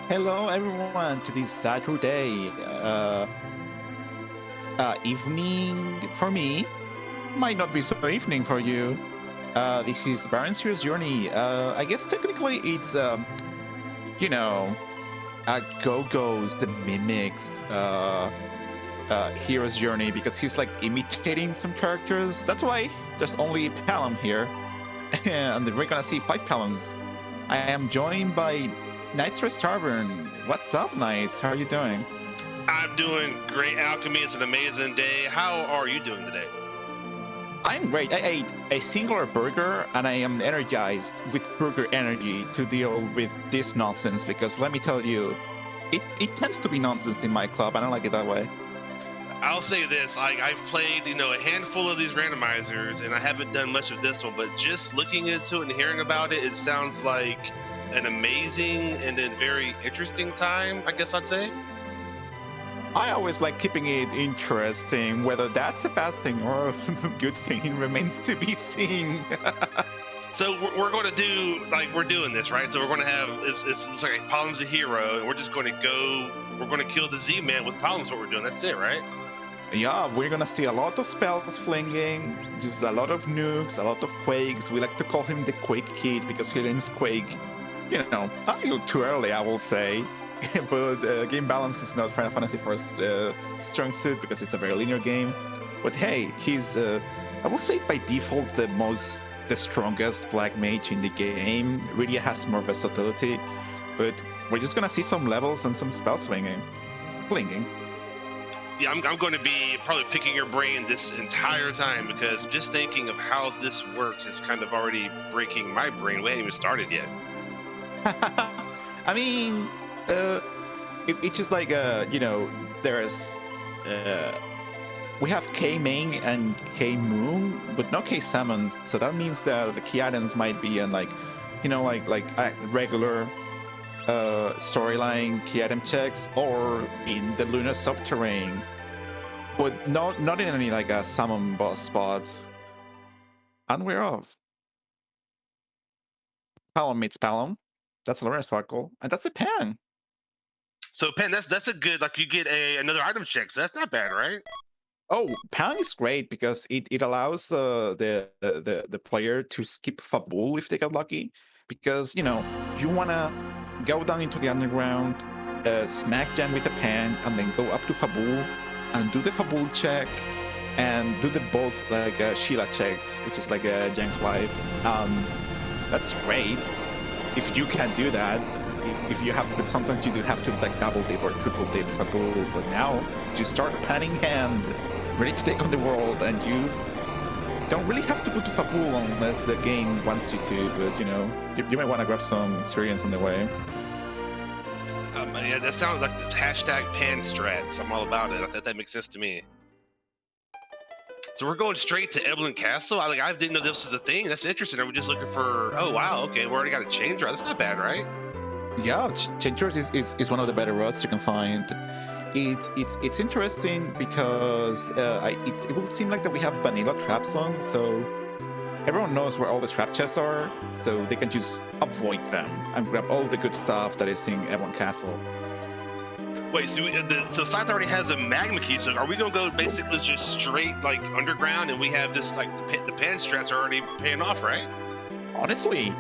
Hello, everyone, to this Saturday evening for me. Might not be so evening for you. This is Baron's Hero's Journey. I guess technically it's, you know, Gogo's, the Mimic's Hero's Journey because he's like imitating some characters. That's why there's only Palom here. And we're gonna see 5 Paloms. I am joined by Knight's Rest Tavern. What's up, Knights? How are you doing? I'm doing great, Alchemy. It's an amazing day. How are you doing today? I'm great. I ate a singular burger and I am energized with burger energy to deal with this nonsense because let me tell you, it tends to be nonsense in my club. I don't like it that way. I'll say this: I've played, a handful of these randomizers, and I haven't done much of this one. But just looking into it and hearing about it, it sounds like an amazing and then very interesting time. I guess I'd say. I always like keeping it interesting. Whether that's a bad thing or a good thing remains to be seen. So we're going to do we're doing this, right? So we're going to have it's like Pollen's the hero, and we're just going to go. We're going to kill the Z-Man with Pollen's what we're doing. That's it, right? Yeah, we're gonna see a lot of spells flinging, just a lot of nukes, a lot of quakes. We like to call him the Quake Kid because he learns Quake, a little too early, I will say. But game balance is not Final Fantasy first strong suit because it's a very linear game. But hey, he's, I will say by default, the strongest black mage in the game. Really has more versatility, but we're just gonna see some levels and some spell swinging, flinging. Yeah, I'm going to be probably picking your brain this entire time because just thinking of how this works is kind of already breaking my brain. We haven't even started yet. I mean, it's just like there's we have K main and K moon, but no K summons. So that means that the key items might be in like regular storyline key item checks or in the lunar subterrane, but not in any like summon boss spots. Unaware of. Palom meets Palom. That's a lunar sparkle, and that's a pan. So Pen, that's a good you get another item check. So that's not bad, right? Oh, Pan is great because it allows the player to skip Fabul if they get lucky, because you wanna go down into the underground, smack Jan with a pan, and then go up to Fabul and do the Fabul check and do the both like Sheila checks, which is like Jang's wife. That's great if you can do that. If you have, but sometimes you do have to like double dip or triple dip Fabul. But now you start panning hand, ready to take on the world, and you don't really have to put to Fabul unless the game wants you to. But you might want to grab some experience on the way. Yeah, that sounds like the hashtag pan strats. I'm all about it. That makes sense to me. So we're going straight to Evelyn Castle. I didn't know this was a thing. That's interesting. Are we just looking for? Oh wow, okay, we already got a change route. That's not bad, right? Yeah, Changers is one of the better routes you can find. It's interesting because it will seem like that we have vanilla trap zones, so everyone knows where all the trap chests are, so they can just avoid them and grab all the good stuff that is in Evelyn Castle. Wait, so Scythe already has a magma key. So are we gonna go basically just straight underground, and we have just the pan strats are already paying off, right? Honestly,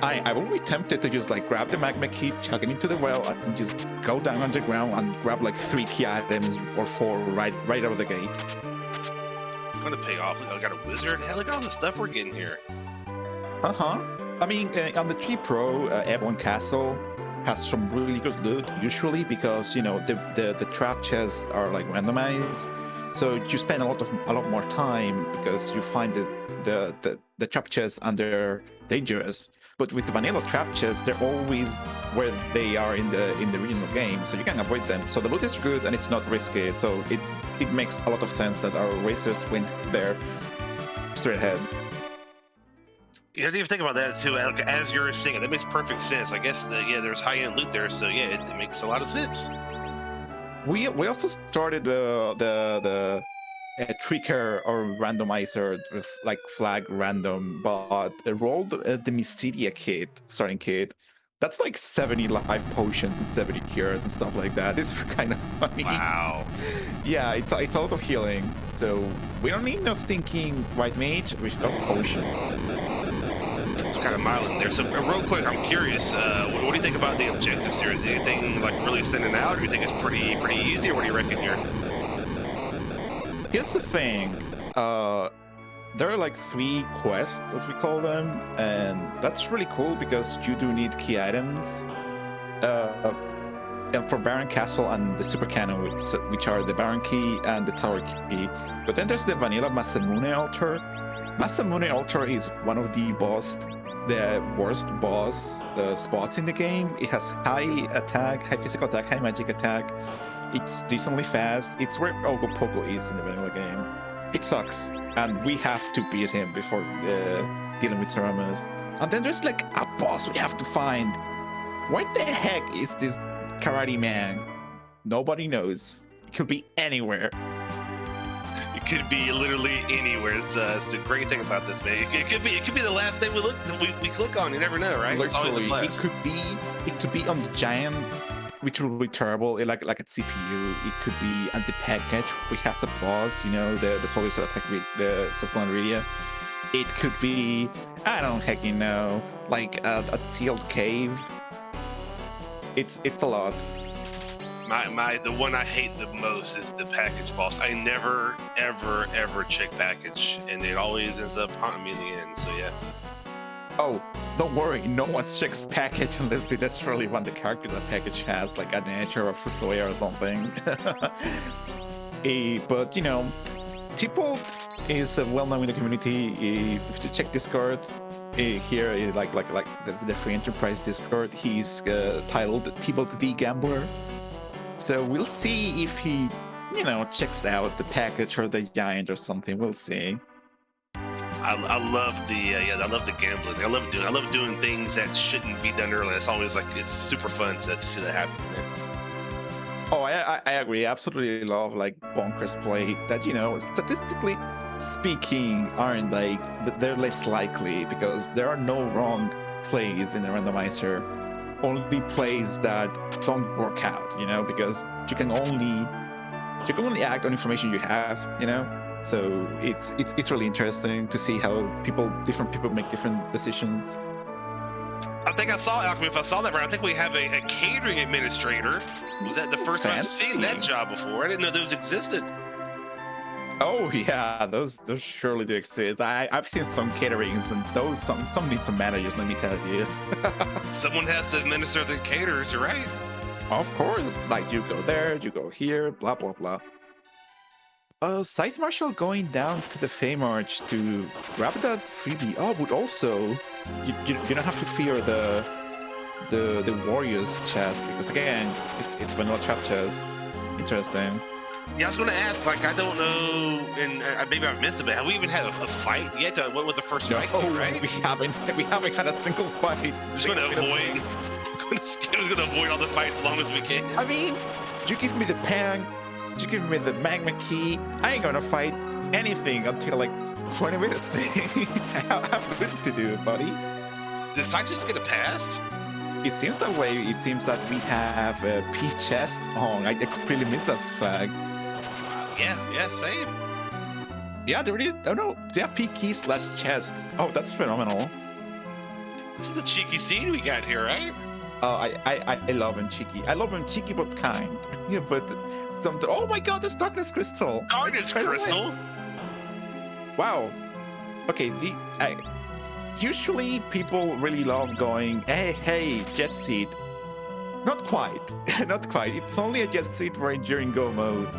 I will be tempted to just grab the magma key, chuck it into the well, and just go down underground and grab 3 key items or 4 right out of the gate. It's gonna pay off. Look, I got a wizard. Hell, look at all the stuff we're getting here. I mean, on the 3 Pro, Evelyn Castle has some really good loot usually because the trap chests are randomized, so you spend a lot more time because you find the trap chests under dangerous. But with the vanilla trap chests, they're always where they are in the regional game, so you can avoid them. So the loot is good and it's not risky. So it makes a lot of sense that our racers went there straight ahead. You have to even think about that too. As you're saying, that makes perfect sense. I guess there's high-end loot there, so yeah, it makes a lot of sense. We also started the tricker or randomizer with flag random, but rolled the Mysteria kit, starting kit. That's like 70 life potions and 70 cures and stuff like that. It's kind of funny. Wow. Yeah, it's auto healing. So we don't need no stinking white mage. We've got potions. It's kind of mild in there. So real quick, I'm curious. What do you think about the objectives here? Is anything like really standing out, or do you think it's pretty easy, or what do you reckon here? Here's the thing. There are like 3 quests, as we call them, and that's really cool because you do need key items. And for Baron Castle and the Super Cannon, which are the Baron Key and the Tower Key. But then there's the vanilla Masamune altar. Masamune altar is one of the worst boss spots in the game. It has high attack, high physical attack, high magic attack. It's decently fast. It's where Ogo Pogo is in the vanilla game. It sucks, and we have to beat him before dealing with Saramas. And then there's like a boss we have to find. Where the heck is this karate man? Nobody knows. It could be anywhere. It could be literally anywhere. It's the great thing about this, man. It could be the last thing we click on. You never know, right? Literally, it could be on the giant, which will be terrible. Like at CPU, it could be on the package, which has a boss. The Solar Star attack with the Sassanaria. It could be, I don't hecking know, like a sealed cave. It's a lot. The one I hate the most is the package boss. I never ever check package, and it always ends up haunting me in the end. So yeah. Oh, don't worry, no one checks package unless they desperately want the character that package has, like an Nature or Fusoya or something. But T-Bolt is well-known in the community. If you check Discord, here, like the Free Enterprise Discord, he's titled T-Bolt the Gambler. So we'll see if he, checks out the package or the giant or something. We'll see. I love I love the gambling. I love doing things that shouldn't be done early. It's always it's super fun to see that happen. Oh, I agree. I absolutely love like bonkers play that statistically speaking aren't they're less likely because there are no wrong plays in the randomizer. Only plays that don't work out, because you can only act on information you have, So it's really interesting to see how different people make different decisions. I think I saw Alchemy. If I saw that right, I think we have a catering administrator. Was that the first time I've seen that job before? I didn't know those existed. Oh yeah, those surely do exist. I've seen some caterings, and those some need some managers. Let me tell you. Someone has to administer the caterers, you're right? Of course, it's like you go there, you go here, blah blah blah. Scythe Marshal going down to the Feymarch to grab that freebie. Oh, but also you don't have to fear the Warriors chest because again, it's vanilla trap chest. Interesting. Yeah, I was going to ask, I don't know, and maybe I've missed it, but have we even had a fight yet? What was the first fight, right? We haven't had a single fight. We're just going to avoid all the fights as long as we can. I mean, you give me the Pang, you give me the Magma Key, I ain't going to fight anything until 20 minutes. I have good to do, buddy. Did Scythe just get a pass? It seems that way. It seems that we have a P chest on. I completely missed that flag. Yeah, same. Yeah, there is. Oh no, yeah, P key / chest. Oh, that's phenomenal. This is the cheeky scene we got here, right? I love him cheeky. I love him cheeky but kind. Yeah, but oh my God, this Darkness Crystal. Darkness Crystal. Wow. Okay, usually people really love going, hey, jet seat. Not quite. Not quite. It's only a jet seat during Go mode.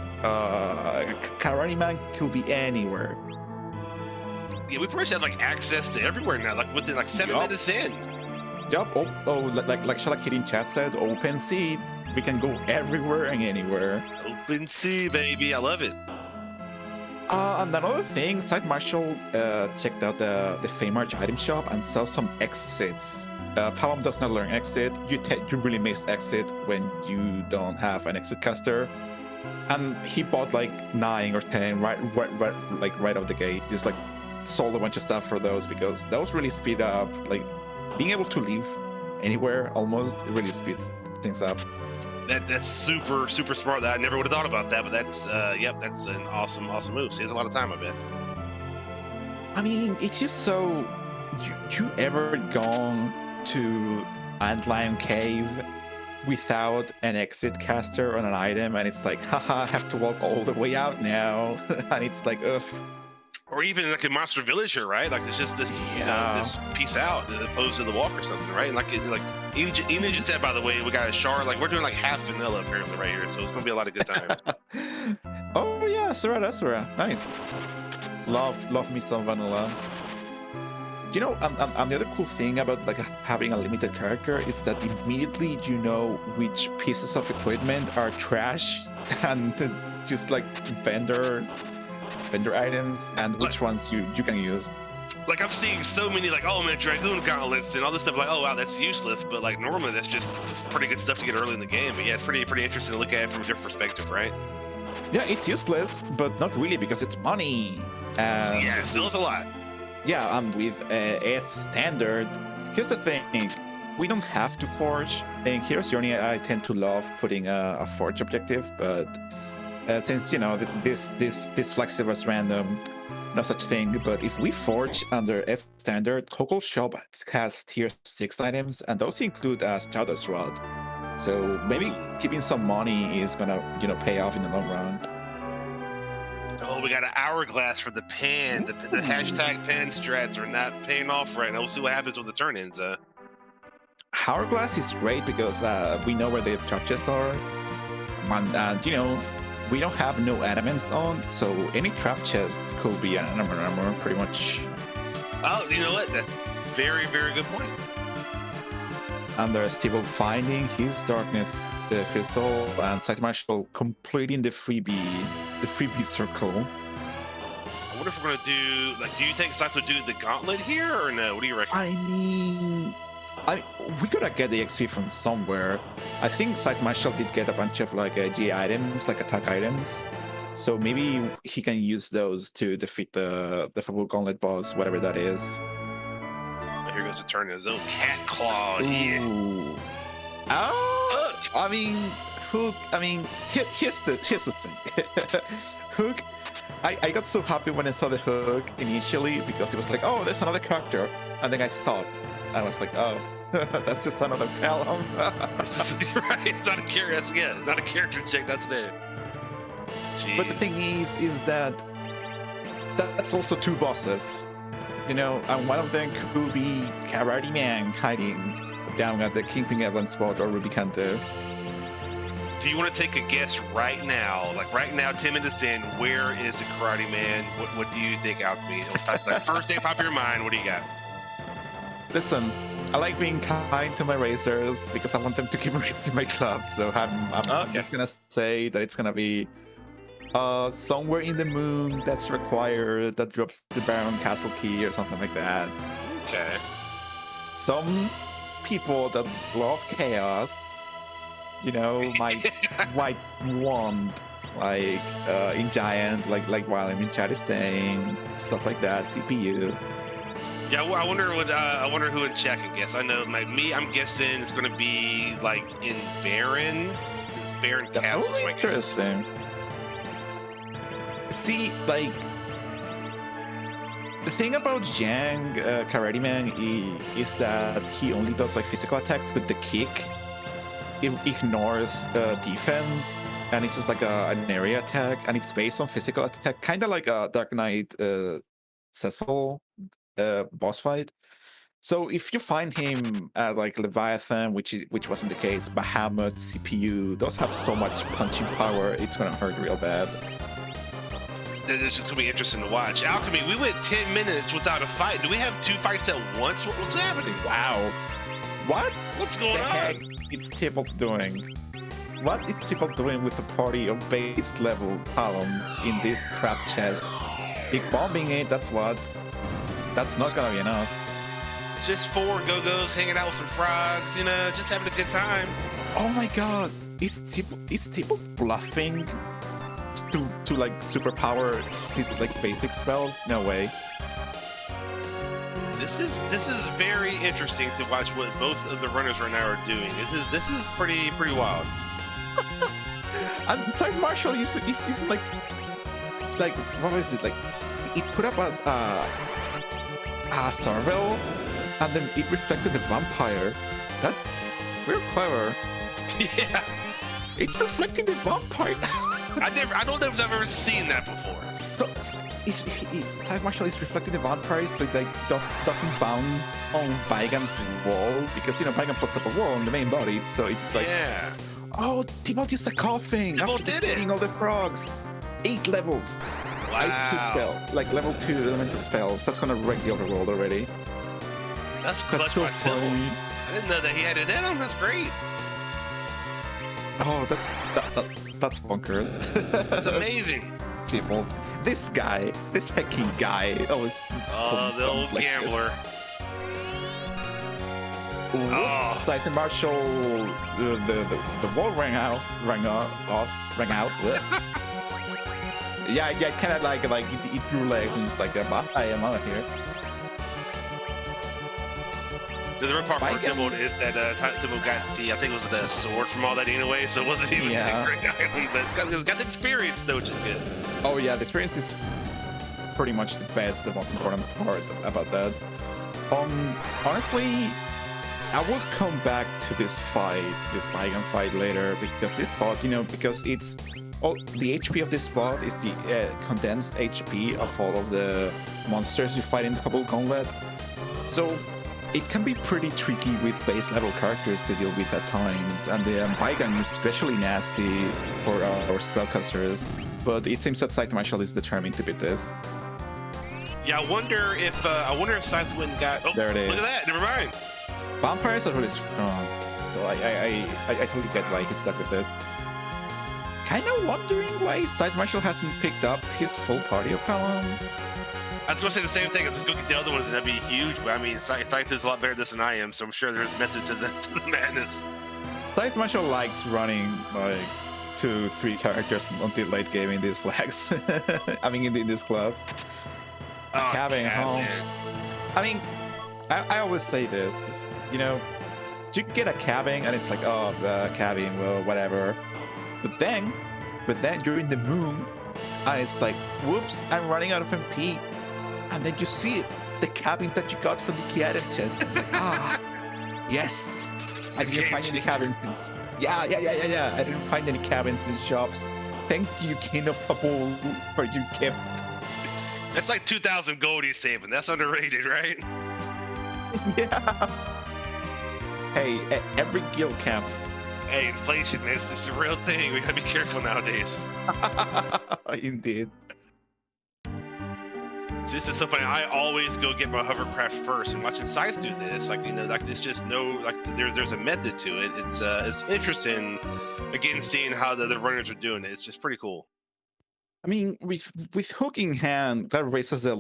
Karate Man could be anywhere. Yeah, we pretty much have access to everywhere now, within 7 minutes in. Yup. Oh, like Shalak Hitting Chat said, open seat. We can go everywhere and anywhere. Open sea, baby. I love it. And another thing, Scythe Marshal checked out the Feymarch item shop and saw some exits. Palom does not learn exit. You really missed exit when you don't have an exit caster. And he bought 9 or 10 right out of the gate. Just sold a bunch of stuff for those because those really speed up being able to leave anywhere almost. It really speeds things up. That's super smart. That I never would have thought about that, but that's that's an awesome move. Saves a lot of time, I bet. I mean, it's just so. You ever gone to Antlion Cave without an exit caster on an item, and it's like, haha, I have to walk all the way out now, and it's like, ugh. Or even like in Monster Villager, right? Like it's just this, this peace out as opposed to the walk or something, right? And like Ina just said, by the way, we got a shard. Like we're doing like half vanilla apparently right here, so it's gonna be a lot of good times. Oh yeah, Surah, nice. Love me some vanilla. You know, the other cool thing about like having a limited character is that immediately you know which pieces of equipment are trash and just like vendor items, and which ones you can use. Like I'm seeing so many like, oh man, Dragoon gauntlets and all this stuff. Like, oh wow, that's useless. But like normally that's just pretty good stuff to get early in the game. But yeah, it's pretty interesting to look at it from a different perspective, right? Yeah, it's useless, but not really because it's money. Yeah, it sells a lot. Yeah, and with a standard, here's the thing: we don't have to forge. And here's the only I tend to love putting a forge objective, but since you know this flexible is random, no such thing. But if we forge under a standard, Gogo Shop has tier 6 items, and those include Stardust Rod. So maybe keeping some money is gonna pay off in the long run. Oh, we got an hourglass for the pan. The hashtag pan strats are not paying off right now. We'll see what happens when the turn ends. Hourglass is great because we know where the trap chests are, and we don't have no adamants on, so any trap chest could be an armor pretty much. Oh, you know what? That's very good point. And there's Stable finding his darkness, the crystal, and Scythe Marshal completing the freebie circle. I wonder if we're gonna do do you think Scythe would do the gauntlet here or no? What do you reckon? I mean, we gotta get the XP from somewhere. I think Scythe Marshal did get a bunch of G items, like attack items. So maybe he can use those to defeat the Fable Gauntlet boss, whatever that is. Here goes the turn in his own cat claw. Yeah. Oh, I mean, Hook. I mean, here's the thing. Hook. I got so happy when I saw the Hook initially because it was like, oh, there's another character, and then I stopped. I was like, oh, that's just another Pelham. Right, it's not a character. Yeah, not a character check. Not today. Jeez. But the thing is that that's also 2 bosses. And one of them could be Karate Man hiding down at the Kingpin Evelyn spot or Ruby Kanto. Do you want to take a guess right now? Like right now, 10 minutes in, where is the Karate Man? What do you think, Alchemy? First thing pop in your mind, what do you got? Listen, I like being kind to my racers because I want them to keep racing my clubs. So I'm just gonna say that it's gonna be somewhere in the moon that's required that drops the Baron Castle key or something like that. Okay. Some people that love chaos, might want in Giant, like while I'm in chat is saying stuff like that. CPU. Yeah, well, I wonder who in chat can guess. I know, I'm guessing it's going to be in Baron. It's Baron Castle. That would be interesting. See, the thing about Yang, Karate Man, is that he only does physical attacks, but the kick it ignores defense, and it's just an area attack, and it's based on physical attack, kind of like a Dark Knight Cecil boss fight. So if you find him at Leviathan, which wasn't the case, Bahamut, CPU, those have so much punching power, it's gonna hurt real bad. It's just gonna be interesting to watch. Alchemy, we went 10 minutes without a fight. Do we have 2 fights at once? What's happening? Wow. What? What's going on? Heck is Tibble doing? What is Tibble doing with a party of base level columns in this trap chest? Big bombing it, that's what. That's not gonna be enough. It's just 4 Gogos hanging out with some frogs, just having a good time. Oh my god. Is Tibble bluffing to superpower his basic spells? No way. this is very interesting to watch what both of the runners right now are doing. This is pretty wild. And Side Marshall is like what was it like? It put up as Sarvel, and then it reflected the vampire. That's real clever. Yeah, It's reflecting the vampire. I don't know if I've ever seen that before. So Side Marshall is reflecting the vampire, so it like doesn't bounce on Baigan's wall, because Baigan puts up a wall on the main body, so it's like, Yeah, oh, Tybalt used a coughing Tybalt after did it. defeating all the frogs. 8 levels. Ice 2 spell, like level 2 elemental spells. That's gonna wreck the overworld already. That's clutch That's so by Tybalt. funny. I didn't know that he had it in him. That's great. Oh, that's bonkers. That's amazing. Tybalt. This guy, this hacking guy, always. Oh, the old like gambler. This. Oh. Scythe and Marshall, the wall rang out. Yeah, kind of like it grew legs and just like, bye, I'm out of here. The other part for Baigan. Tybalt is that Tybalt got I think it was the sword from all that anyway, so it wasn't even Yeah. a great island, but it's got the experience though, which is good. Oh yeah, the experience is pretty much the best, the most important part about that. Honestly, I will come back to this Baigan fight later, because this spot, because it's the HP of this spot is the condensed HP of all of the monsters you fight in the Double Gauntlet. So it can be pretty tricky with base level characters to deal with at times, and the Baigan is especially nasty for our spellcasters. But it seems that Scythe Marshall is determined to beat this. Yeah, I wonder if Scythe went and got. Oh, There it is. Look at that. Never mind. Vampires are really strong, so I totally get why he's stuck with it. Kind of wondering why Scythe Marshall hasn't picked up his full party of Palams. I was going to say the same thing. Let's go get the other ones, and that'd be huge. But I mean, Scythe is a lot better at this than I am, so I'm sure there's a method to the madness. Scythe Marshall likes running like 2-3 characters until late game in these flags. I mean, in this club. Cabin home. I mean, I always say this, you get a cabin and it's like, oh, the cabin, well, whatever. But then you're in the moon and it's like, whoops, I'm running out of MP. And then you see it, the cabin that you got from the key item chest. It's like, yes. I didn't find any cabins in... Yeah. I didn't find any cabins in shops. Thank you, King of Fabul, for your gift. That's like 2,000 gold he's saving. That's underrated, right? Yeah. Hey, every guild counts. Hey, inflation, man, it's just a real thing. We gotta be careful nowadays. Indeed. This is so funny. I always go get my hovercraft first, and watching Scythe do this, it's just there's a method to it. It's interesting, again, seeing how the other runners are doing it. It's just pretty cool. I mean, with hook in hand, that raises the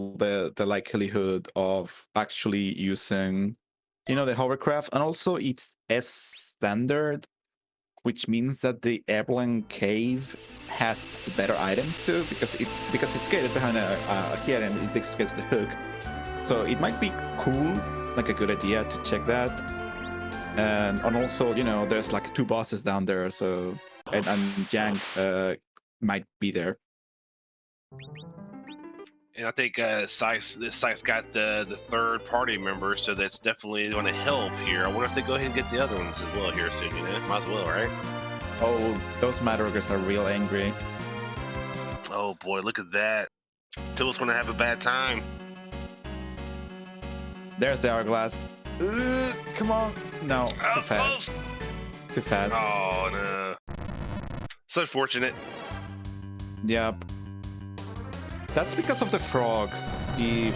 likelihood of actually using, the hovercraft, and also it's S standard, which means that the Airborne Cave has better items too, because it's gated behind a key item. It gets the hook, so it might be cool, like a good idea to check that. And also, there's like 2 bosses down there, so and Yang might be there. And I think Scythe's got the third party member, so that's definitely going to help here. I wonder if they go ahead and get the other ones as well here soon. Might as well, right? Oh, those Madrugers are real angry. Oh boy, look at that. Tilt's going to have a bad time. There's the hourglass. Come on. No, too it's fast. close. Too fast. Oh no. It's unfortunate. Yep. That's because of the frogs. If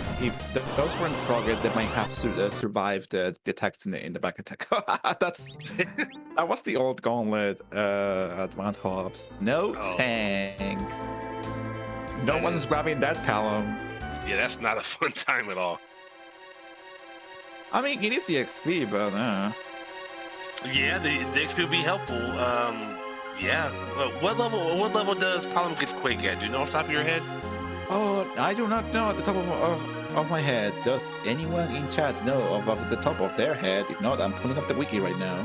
those weren't frogged, they might have survived the attacks in the back attack. That was the old gauntlet at Mount Hobbs. No thanks. No one's grabbing that column. Yeah, that's not a fun time at all. I mean, it is the XP, but yeah, the XP will be helpful. Yeah. What level does Palom get Quake at? Do you know off the top of your head? oh, I do not know at the top of of my head, does anyone in chat know of the top of their head? If not, I'm pulling up the wiki right now.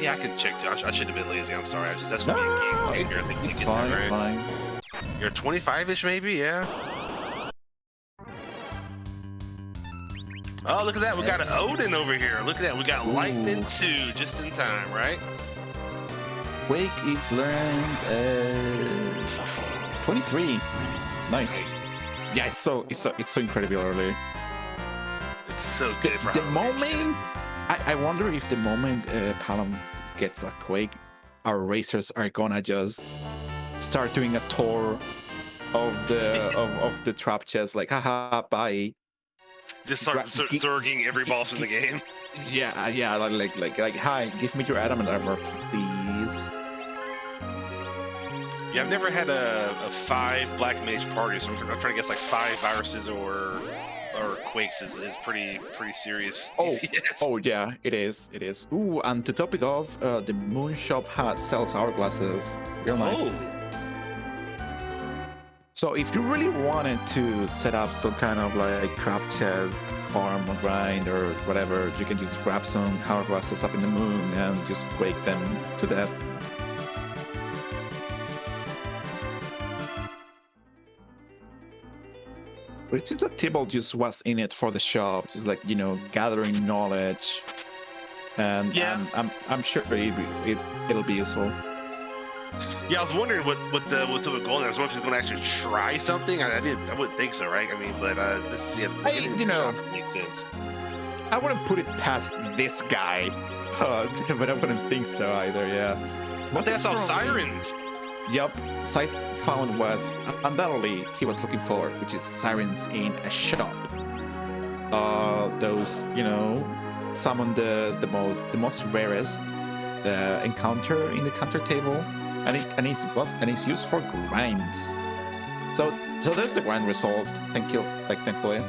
Yeah, I can check too. I should have been lazy. I'm sorry. That's No, gonna be a game changer. I think it's you get fine. that It's right. fine. You're 25-ish, maybe. Yeah. Oh, look at that. We got an Odin over here. Look at that. We got Lightning 2 just in time, right? Wake is learned 23. Nice. Yeah, it's so incredibly early. It's so good for The Halloween. moment I wonder if the moment Palom gets a Quake, our racers are gonna just start doing a tour of the trap chest, like haha, bye. Just start zerging every boss in the game. Yeah, like hi, give me your adamant armor, please. Yeah, I've never had a 5 Black Mage party, so I'm trying to guess like 5 viruses or quakes is pretty serious. Oh, Yes. oh yeah, it is. Ooh, and to top it off, the Moon Shop hat sells hourglasses. Real nice. Oh. So if you really wanted to set up some kind of like trap chest, farm or grind or whatever, you can just grab some hourglasses up in the moon and just quake them to death. But it seems that Tybalt just was in it for the shop, just like, gathering knowledge. And Yeah. I'm sure it'll be useful. Yeah, I was wondering what's the goal there. I was wondering if he's going to actually try something. I wouldn't think so, right? I mean, but this makes sense. I wouldn't put it past this guy, but I wouldn't think so either. Yeah. But that's all sirens. Yep, Scythe found was undoubtedly he was looking for, which is sirens in a shop. Those, summon the most rarest encounter in the counter table, and it's used for grinds. So there's the grind resolved. Thankfully.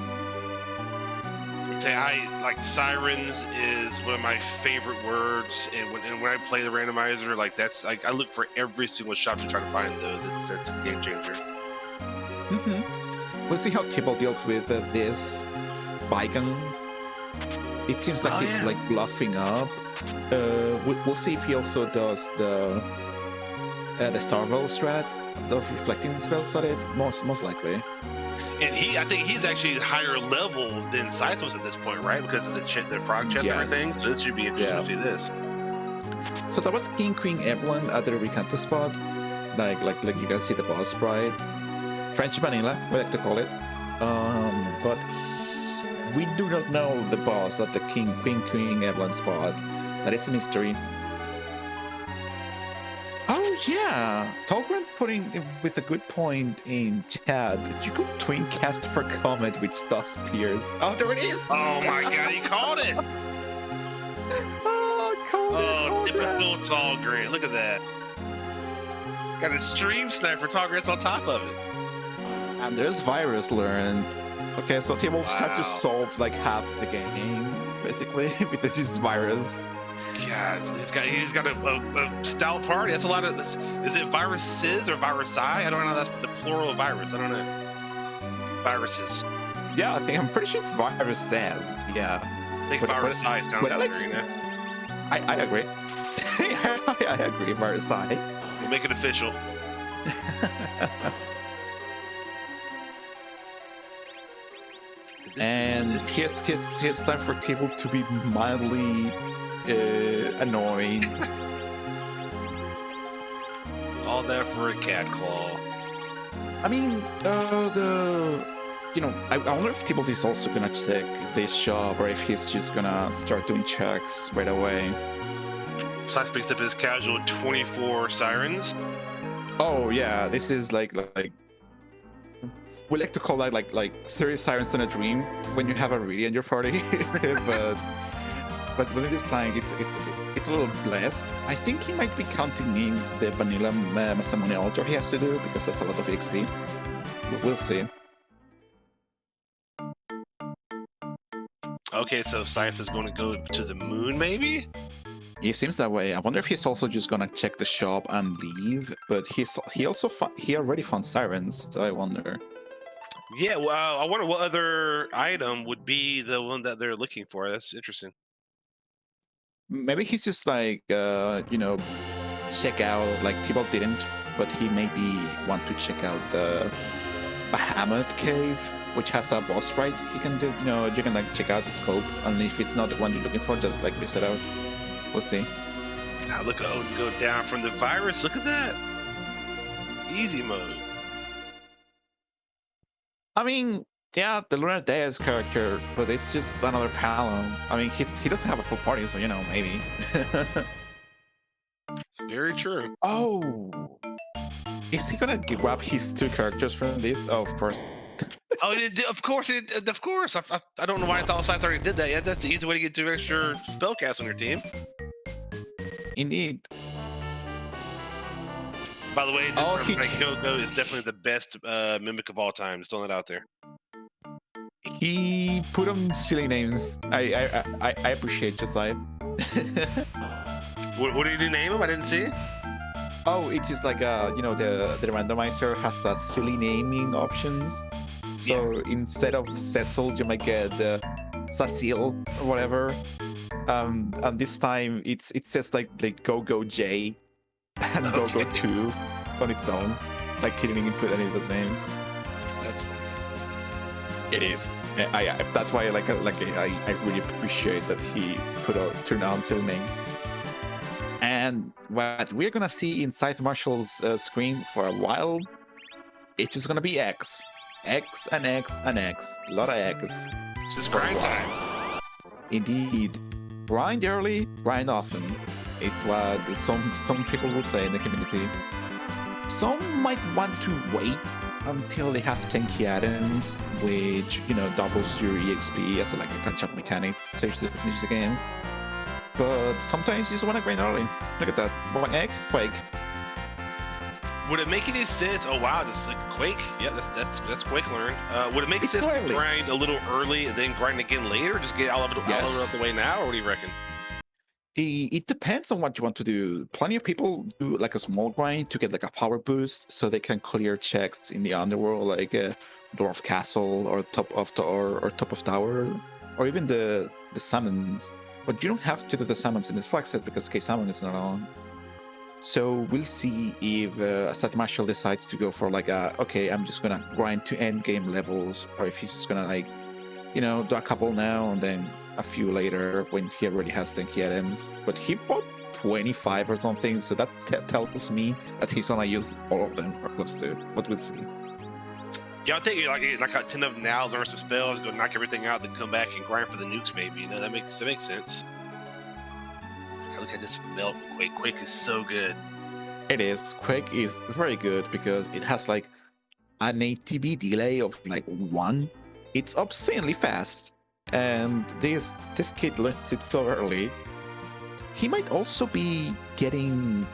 I like sirens is one of my favorite words, and when I play the randomizer, like that's like I look for every single shop to try to find those. It's a game changer. We'll see how Tybalt deals with this Bygone. It seems like he's like bluffing up. We'll see if he also does the Starvo strat of reflecting spells at it. Most likely. And I think he's actually higher level than Scythe was at this point, right? Because of the frog chest and everything. So this should be interesting to see this. So that was King Queen Evelyn at the Recanto spot. Like you can see the boss sprite. French vanilla, we like to call it. But we do not know the boss at the Queen Evelyn spot. That is a mystery. Oh yeah, Tolgren putting with a good point in chat. You could twin cast for Comet, which does pierce. Oh, there it is! Oh my god, he called it! Oh, typical Tolgren. Look at that. Got a stream sniper Tolgren's on top of it. And there's virus learned. Okay, so Tybalt has to solve like half the game, basically, with this virus. God, he's got a stout party. That's a lot of this. Is it viruses or virusi? I don't know. That's the plural of virus. I don't know. Viruses. Yeah, I'm pretty sure it's viruses. Yeah. I think virusi sounds better. I agree. I agree, virusi. We'll make it official. And here's time for Tybalt to be mildly annoying. All that for a cat claw. I mean, I wonder if Tybalt is also gonna check this shop, or if he's just gonna start doing checks right away. Scythe picks up his casual 24 sirens. Oh yeah, this is like we like to call that like 30 sirens in a dream when you have a ready in your party, but within this time it's a little less. I think he might be counting in the vanilla Masamune altar he has to do, because that's a lot of XP. We'll see. Okay, so Scythe is going to go to the moon, maybe? It seems that way. I wonder if he's also just gonna check the shop and leave, but he already found sirens, so I wonder. Yeah, well, I wonder what other item would be the one that they're looking for. That's interesting. Maybe he's just like, check out, like Tybalt didn't, but he maybe want to check out the Bahamut cave, which has a boss fight he can do. You can like check out the scope, and if it's not the one you're looking for, just like miss it out. We'll see. Now look, oh, you go down from the virus. Look at that. Easy mode. I mean, yeah, the Lunar Deus character, but it's just another Palom. I mean, he doesn't have a full party, so maybe. It's very true. Oh, is he gonna grab his two characters from this? Oh, of course. Oh, of course, of course. I don't know why I thought Scythe already did that yet. That's the easy way to get 2 extra spellcasts on your team. Indeed. By the way, this he- Gogo is definitely the best mimic of all time. Just throwing that out there. He put on silly names. I appreciate your side. What did you name him? I didn't see. Oh, it's just like the randomizer has a silly naming options. So instead of Cecil, you might get Cecile or whatever. And this time it says like Gogo J and Gogo 2 on its own. Like he didn't even put any of those names. That's funny. It is. That's why I really appreciate that he turned on silly names. And what we're gonna see inside Marshall's screen for a while, it's just gonna be X. X and X and X. A lot of X. It's just grind time. Indeed. Grind early, grind often. It's what some people would say in the community. Some might want to wait until they have 10 key items, which, doubles your EXP as like a catch-up mechanic, so you still finish the game. But sometimes you just want to grind early. Look at that. 1 egg, Quake. Would it make any sense? Oh wow, this is like Quake. Yeah, that's Quake learned. Would it make sense to grind a little early and then grind again later? Just get all of it out the way now, or what do you reckon? It depends on what you want to do. Plenty of people do like a small grind to get like a power boost, so they can clear checks in the underworld, like Dwarf Castle or top of tower, or even the summons. But you don't have to do the summons in this flag set because K-Summon is not on. So we'll see if Scythe Marshall decides to go for like okay, I'm just gonna grind to end game levels, or if he's just gonna like, do a couple now and then a few later when he already has 10 key items. But he bought 25 or something, so that tells me that he's gonna use all of them or close to. But we'll see. Yeah, I think like out 10 of them now, learn some spells, go knock everything out, then come back and grind for the nukes. Maybe that makes sense. Look at this melt Quake. Quake is so good. It is. Quake is very good because it has like an ATB delay of like 1. It's obscenely fast, and this kid learns it so early. He might also be getting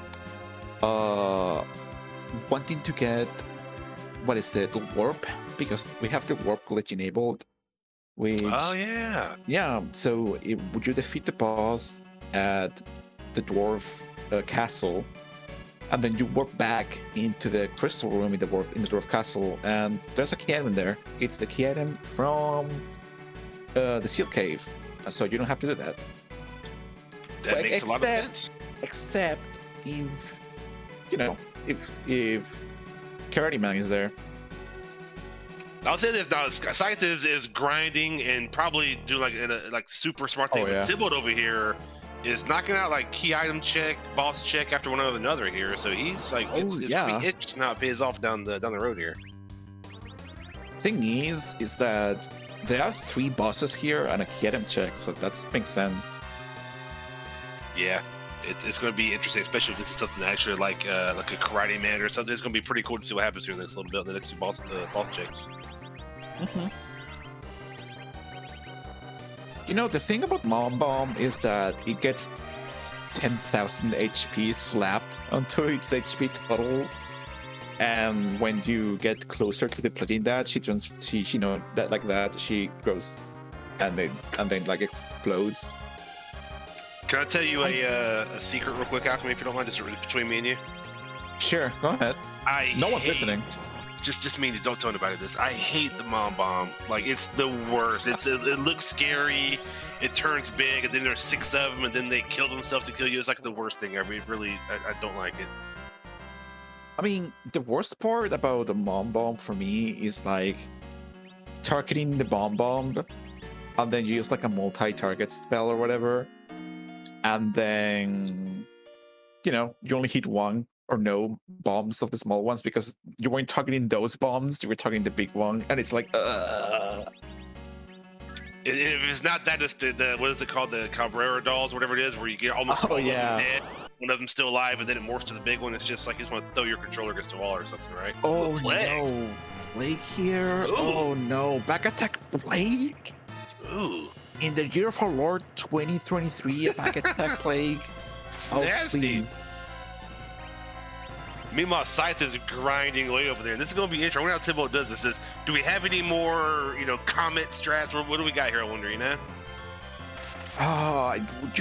wanting to get the warp, because we have the warp glitch enabled. Which, so would you defeat the boss at the dwarf castle, and then you warp back into the crystal room in the dwarf castle, and there's a key item there. It's the key item from the sealed cave, so you don't have to do that. That makes a lot of sense. Except if Karate Man is there. I'll say this now: Scythe is grinding and probably doing like super smart thing. Tybalt over here is knocking out like key item check, boss check after one another here. So he's like, it's pretty itch now. It pays off down the road here. Thing is that there are 3 bosses here and a key item check, so that makes sense. Yeah, it's going to be interesting, especially if this is something that actually like a Karate Man or something. It's going to be pretty cool to see what happens here in the next little bit. The next 2 boss checks. Mm-hmm. The thing about Mom Bomb is that it gets 10,000 HP slapped onto its HP total, and when you get closer to depleting that, she goes and then like explodes. Can I tell you a secret real quick, Alchemy, if you don't mind, just between me and you? Sure, go ahead. No one's listening. just me. Don't tell anybody this. I hate the mom bomb. Like it's the worst. It looks scary. It turns big, and then there's 6 of them, and then they kill themselves to kill you. It's like the worst thing ever. It really, I don't like it. I mean, the worst part about the bomb for me is like targeting the bomb, and then you use like a multi-target spell or whatever, and then you only hit one or no bombs of the small ones because you weren't targeting those bombs, you were targeting the big one, and it's like If it's not that, it's the what is it called, the Cabrera dolls, whatever it is, where you get almost all of them dead, one of them still alive, and then it morphs to the big one. It's just like you just want to throw your controller against the wall or something, right? Oh no, Plague here! Ooh. Oh no, back attack Plague! Ooh! In the year of our Lord 2023, a back attack Plague. Oh nasty. Please. Meanwhile, Scythe is grinding away over there. And this is going to be interesting. I wonder how Timbo does this. Do we have any more, comet strats? What do we got here, I wonder, You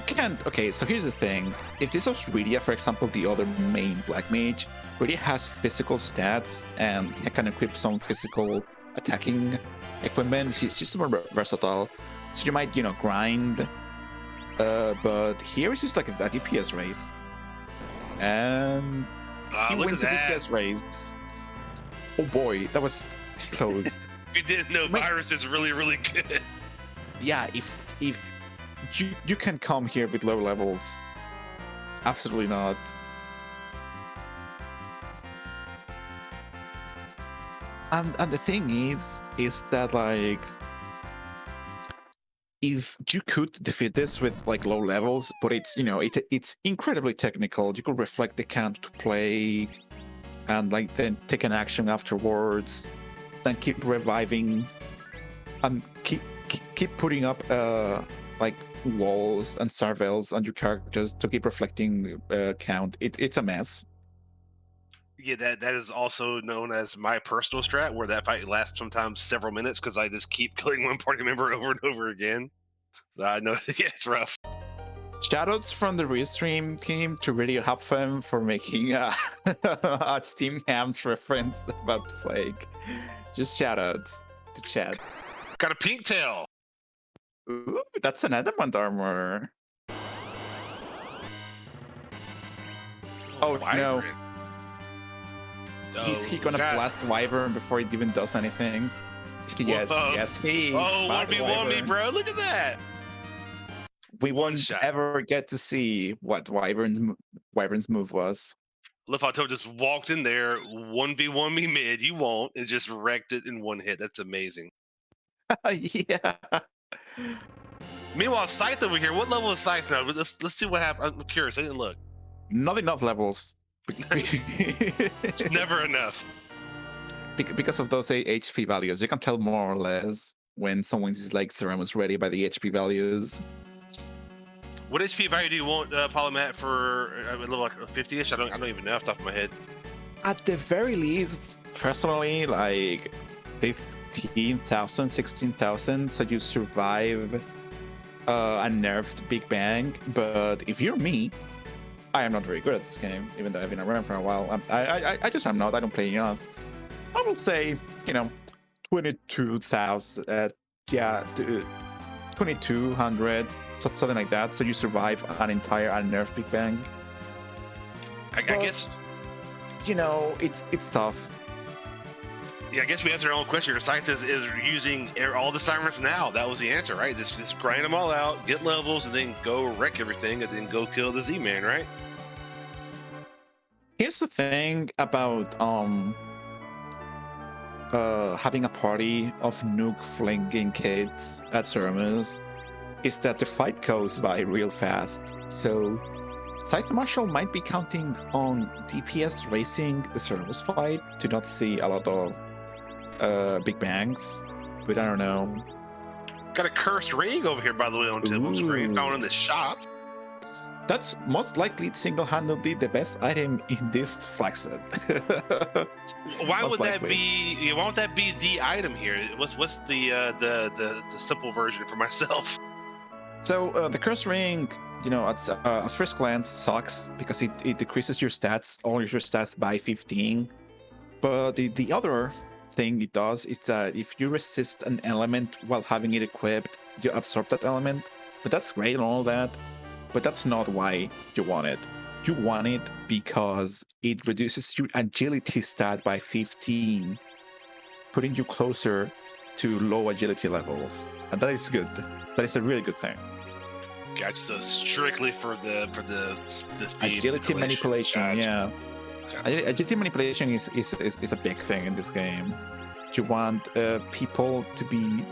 can't. Okay, so here's the thing. If this was Rydia, for example, the other main Black Mage, Rydia has physical stats and he can equip some physical attacking equipment. She's just more versatile. So you might, grind. But here it's just like a DPS race. And he wins the DPS race. Oh boy, that was closed. If you didn't know, Virus is really, really good. Yeah, if you can come here with low levels, absolutely not. And the thing is that like, if you could defeat this with like low levels, but it's it's incredibly technical. You could reflect the count to Plague, and like then take an action afterwards, then keep reviving, and keep putting up like walls and surveils on your characters to keep reflecting count. It's a mess. Yeah, that is also known as my personal strat, where that fight lasts sometimes several minutes because I just keep killing one party member over and over again. I know, yeah, it's rough. Shoutouts from the Restream team to Radio Hub Fam for making a Steam Hams reference about Plague. Just shoutouts to chat. Got a pink tail. Ooh, that's an adamant armor. Oh no. He's gonna blast Wyvern before it even does anything. Yes, he. Oh, 1v1 me, bro. Look at that. We won't ever get to see what Wyvern's move was. Lefato just walked in there, 1v1 me mid. You won't, and just wrecked it in one hit. That's amazing. Yeah. Meanwhile, Scythe over here. What level is Scythe now? Let's see what happened. I'm curious. I didn't look. Not enough levels. It's never enough. Because of those HP values, you can tell more or less when someone's like serum is ready by the HP values. What HP value do you want, Polymat, for a little like 50-ish? I don't even know off the top of my head. At the very least, personally, like 15,000, 16,000, so you survive a nerfed Big Bang. But if you're me, I am not very good at this game, even though I've been around for a while. I just am not. I don't play enough. I will say, 22,000. 2,200, something like that. So you survive an entire unnerved Big Bang. I guess. It's tough. Yeah, I guess we answered our own question. Your scientist is using all the sirens now. That was the answer, right? Just grind them all out, get levels, and then go wreck everything, and then go kill the Z-Man, right? Here's the thing about having a party of nuke flinging kids at Ceramus is that the fight goes by real fast. So Scythe Marshal might be counting on DPS racing the Ceramus fight to not see a lot of Big Bangs, but I don't know. Got a cursed ring over here, by the way, on Tibble's screen. Found in the shop. That's most likely single-handedly the best item in this flag set. Why would that be? Why would that be the item here? What's the simple version for myself? So the curse ring, at first glance sucks because it decreases your stats, all your stats by 15. But the other thing it does is that if you resist an element while having it equipped, you absorb that element. But that's great and all that. But that's not why you want it. You want it because it reduces your agility stat by 15, putting you closer to low agility levels. And that is good. That is a really good thing. Gotcha. So strictly for the speed Agility manipulation, Gotcha. yeah. Okay. Agility manipulation is a big thing in this game. You want people to be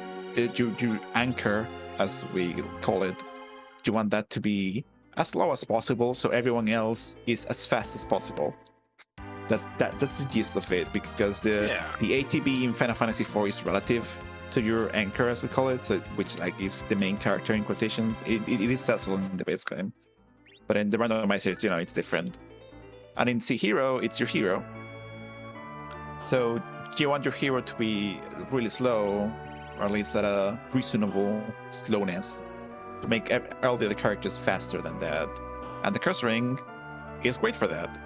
you anchor, as we call it. You want that to be as low as possible, so everyone else is as fast as possible. That's the gist of it, because the ATB in Final Fantasy IV is relative to your anchor, as we call it, so, which like is the main character in quotations. It is Cecil in the base game, but in the randomizers, it's different. And in C Hero, it's your hero. So you want your hero to be really slow, or at least at a reasonable slowness, to make all the other characters faster than that. And the curse ring is great for that.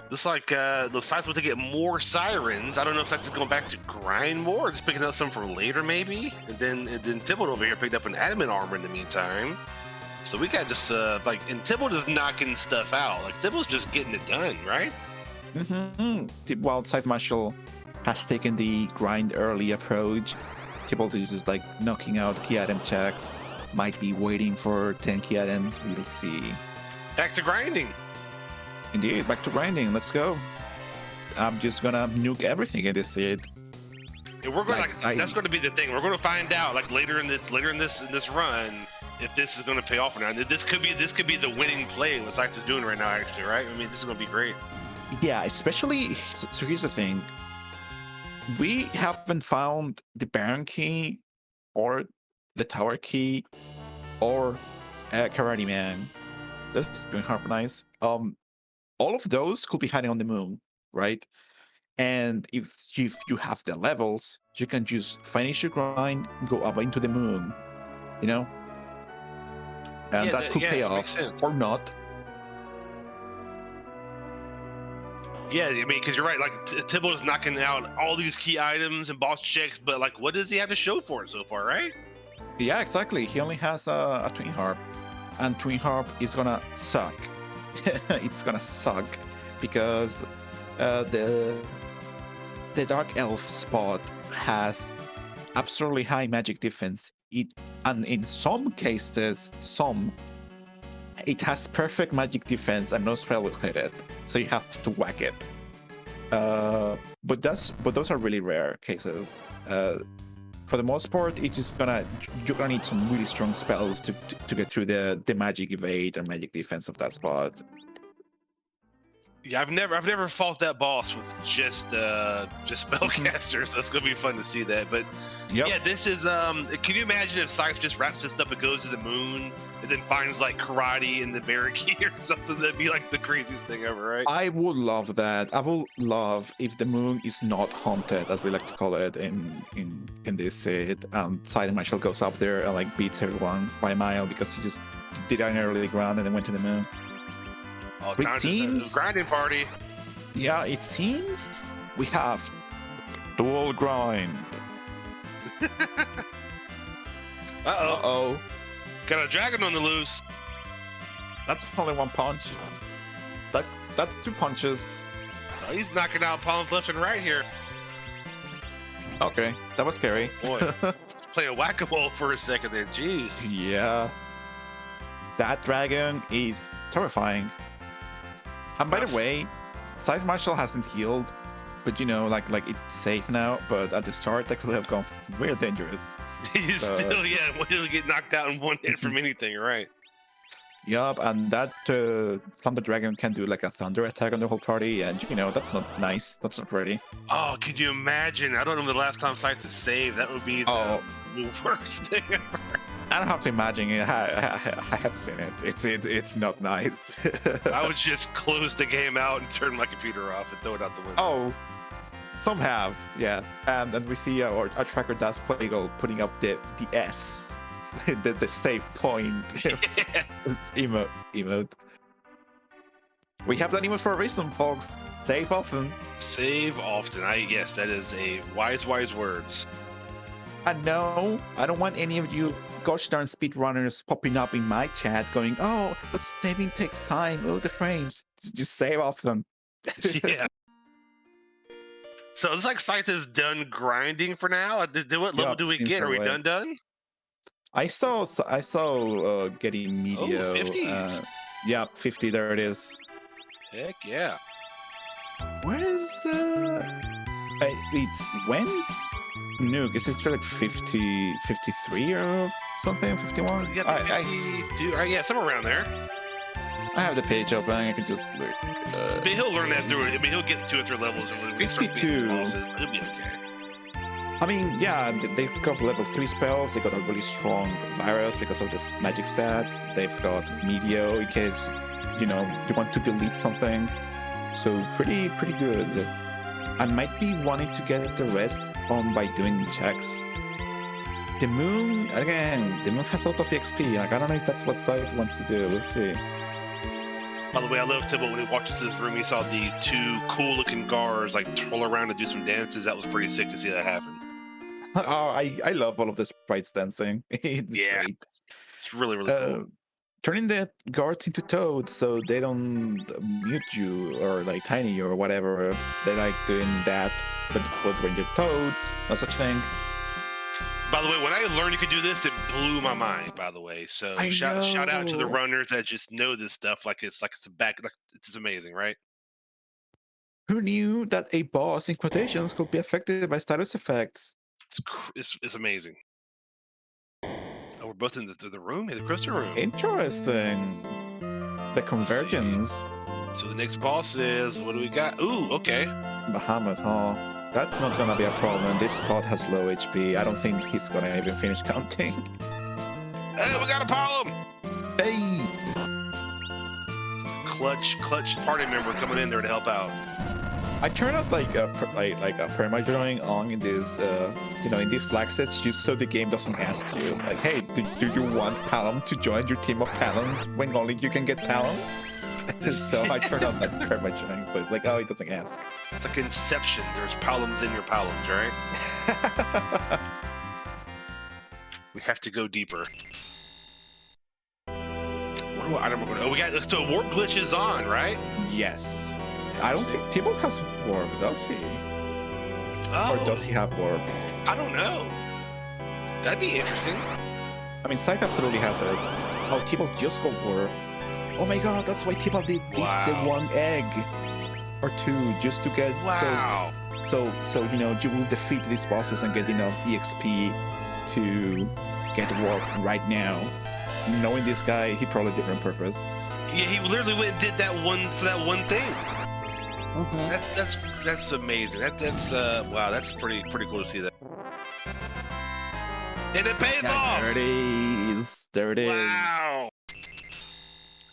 Looks like the Scythe want to get more sirens. I don't know if Scythe's going back to grind more, or just picking up some for later, maybe. And then Tybalt over here picked up an adamant armor in the meantime. So we got just and Tybalt is knocking stuff out. Like Tybalt's just getting it done, right? Mm-hmm. While Scythe Marshal has taken the grind early approach, Tybalt is just like knocking out key item checks. Might be waiting for 10 key items. We'll see. Back to grinding. Indeed, back to grinding. Let's go. I'm just gonna nuke everything in this seed. And we're going that's going to be the thing. We're going to find out like later in this run if this is going to pay off or not. This could be the winning play what Sykes is doing right now. Actually, right? I mean, this is going to be great. Yeah, especially. So here's the thing. We haven't found the Baron key, or the Tower key, or Karate Man. That's been harmonized. All of those could be hiding on the moon, right? And if you have the levels, you can just finish your grind, go up into the moon, and that could pay off or not. Yeah, I mean, because you're right. Like Tybalt is knocking out all these key items and boss checks, but like, what does he have to show for it so far, right? Yeah, exactly. He only has a Twin Harp, and Twin Harp is gonna suck. It's gonna suck because the Dark Elf spot has absurdly high magic defense. And in some cases, it has perfect magic defense and no spell will hit it, so you have to whack it. But those are really rare cases. For the most part, you're gonna need some really strong spells to get through the magic evade and magic defense of that spot. Yeah, I've never fought that boss with just spellcasters. So it's gonna be fun to see that. But yeah, this is can you imagine if Sykes just wraps this up and goes to the moon and then finds like karate in the barricade or something? That'd be like the craziest thing ever, right? I would love that. I would love if the moon is not haunted, as we like to call it in this set, and Scythe Marshal goes up there and like beats everyone by a mile because he just did an early ground and then went to the moon. Oh, it seems grinding party. Yeah, it seems we have dual grind. Uh-oh. Got a dragon on the loose. That's only one punch. That's two punches. Oh, he's knocking out pawns left and right here. Okay, that was scary. Boy, playing whack-a-mole for a second there. Jeez. Yeah. That dragon is terrifying. And by the way, Scythe Marshal hasn't healed, but like it's safe now. But at the start, that could have gone real dangerous. He's still, he'll get knocked out in one hit from anything, right? Yup, and that Thunder Dragon can do like a thunder attack on the whole party, and that's not nice. That's not ready. Oh, could you imagine? I don't know the last time Scythe is saved. That would be the worst thing ever. I don't have to imagine it. I have seen it. It's not nice. I would just close the game out and turn my computer off and throw it out the window. Oh, some have, yeah. And we see our tracker Daft Plague putting up the S, the save point emote. We have that emote for a reason, folks. Save often. Save often. Yes, that is a wise words. I know. I don't want any of you gosh darn speedrunners popping up in my chat going, oh, but saving takes time. Oh, the frames. Just save often. Yeah. So it's like Scythe is done grinding for now. What level Yep, do we seems get? that Are we way. done? I saw getting Oh, media. 50s. Yeah, 50. There it is. Heck yeah. Where is it's when's Nuke? Is it like 50, 53 or something? 51? We got the 52. Yeah, somewhere around there. I have the page open. I can just look. I mean, he'll learn that through it. I mean, he'll get 2 or 3 levels and when we start beating 52. bosses, it'll be okay. I mean, yeah, they've got level 3 spells. They got a really strong virus because of this magic stats. They've got Medio in case, you want to delete something. So pretty good. I might be wanting to get the rest on by doing checks. The moon has a lot of XP. Like, I don't know if that's what Scythe wants to do. We'll see. By the way, I love Tibble when he walked into this room. He saw the 2 cool-looking guards like twirl around and do some dances. That was pretty sick to see that happen. Oh, I love all of the sprites dancing. It's great. It's really cool. Turning the guards into toads so they don't mute you or like tiny or whatever. They like doing that, but when you're toads, no such thing. By the way, when I learned you could do this, it blew my mind. By the way, so shout out to the runners that just know this stuff. It's amazing, right? Who knew that a boss in quotations could be affected by status effects? It's amazing. Oh, we're both in the room, in the crystal room. Interesting. The convergence. So the next boss is, what do we got? Ooh, okay. Bahamut, huh? That's not gonna be a problem. This spot has low HP. I don't think he's gonna even finish counting. Hey, we got a problem! Hey! Clutch party member coming in there to help out. I turned out like a perma drawing on in this in these flag sets just so the game doesn't ask you like, hey, do you want Palom to join your team of Palons when only you can get Palons? So I turned on that perma drawing, so it's like, oh, it doesn't ask. It's like Inception. There's Paloms in your Paloms, right? We have to go deeper. What item we're going to? Oh, we got so warp glitch is on, right? Yes. I don't think Tibble has warp, does he? Oh. Or does he have warp? I don't know. That'd be interesting. I mean, Scythe absolutely has it. Oh, Tibble just got warp. Oh my god, that's why Tibble did the 1 egg or 2 just to get. Wow. So you will defeat these bosses and get enough EXP to get warp right now. Knowing this guy, he probably did it on purpose. Yeah, he literally went and did that one thing. Mm-hmm. That's amazing. That's wow. That's pretty cool to see that. And it pays off. There it is. There it is. Wow.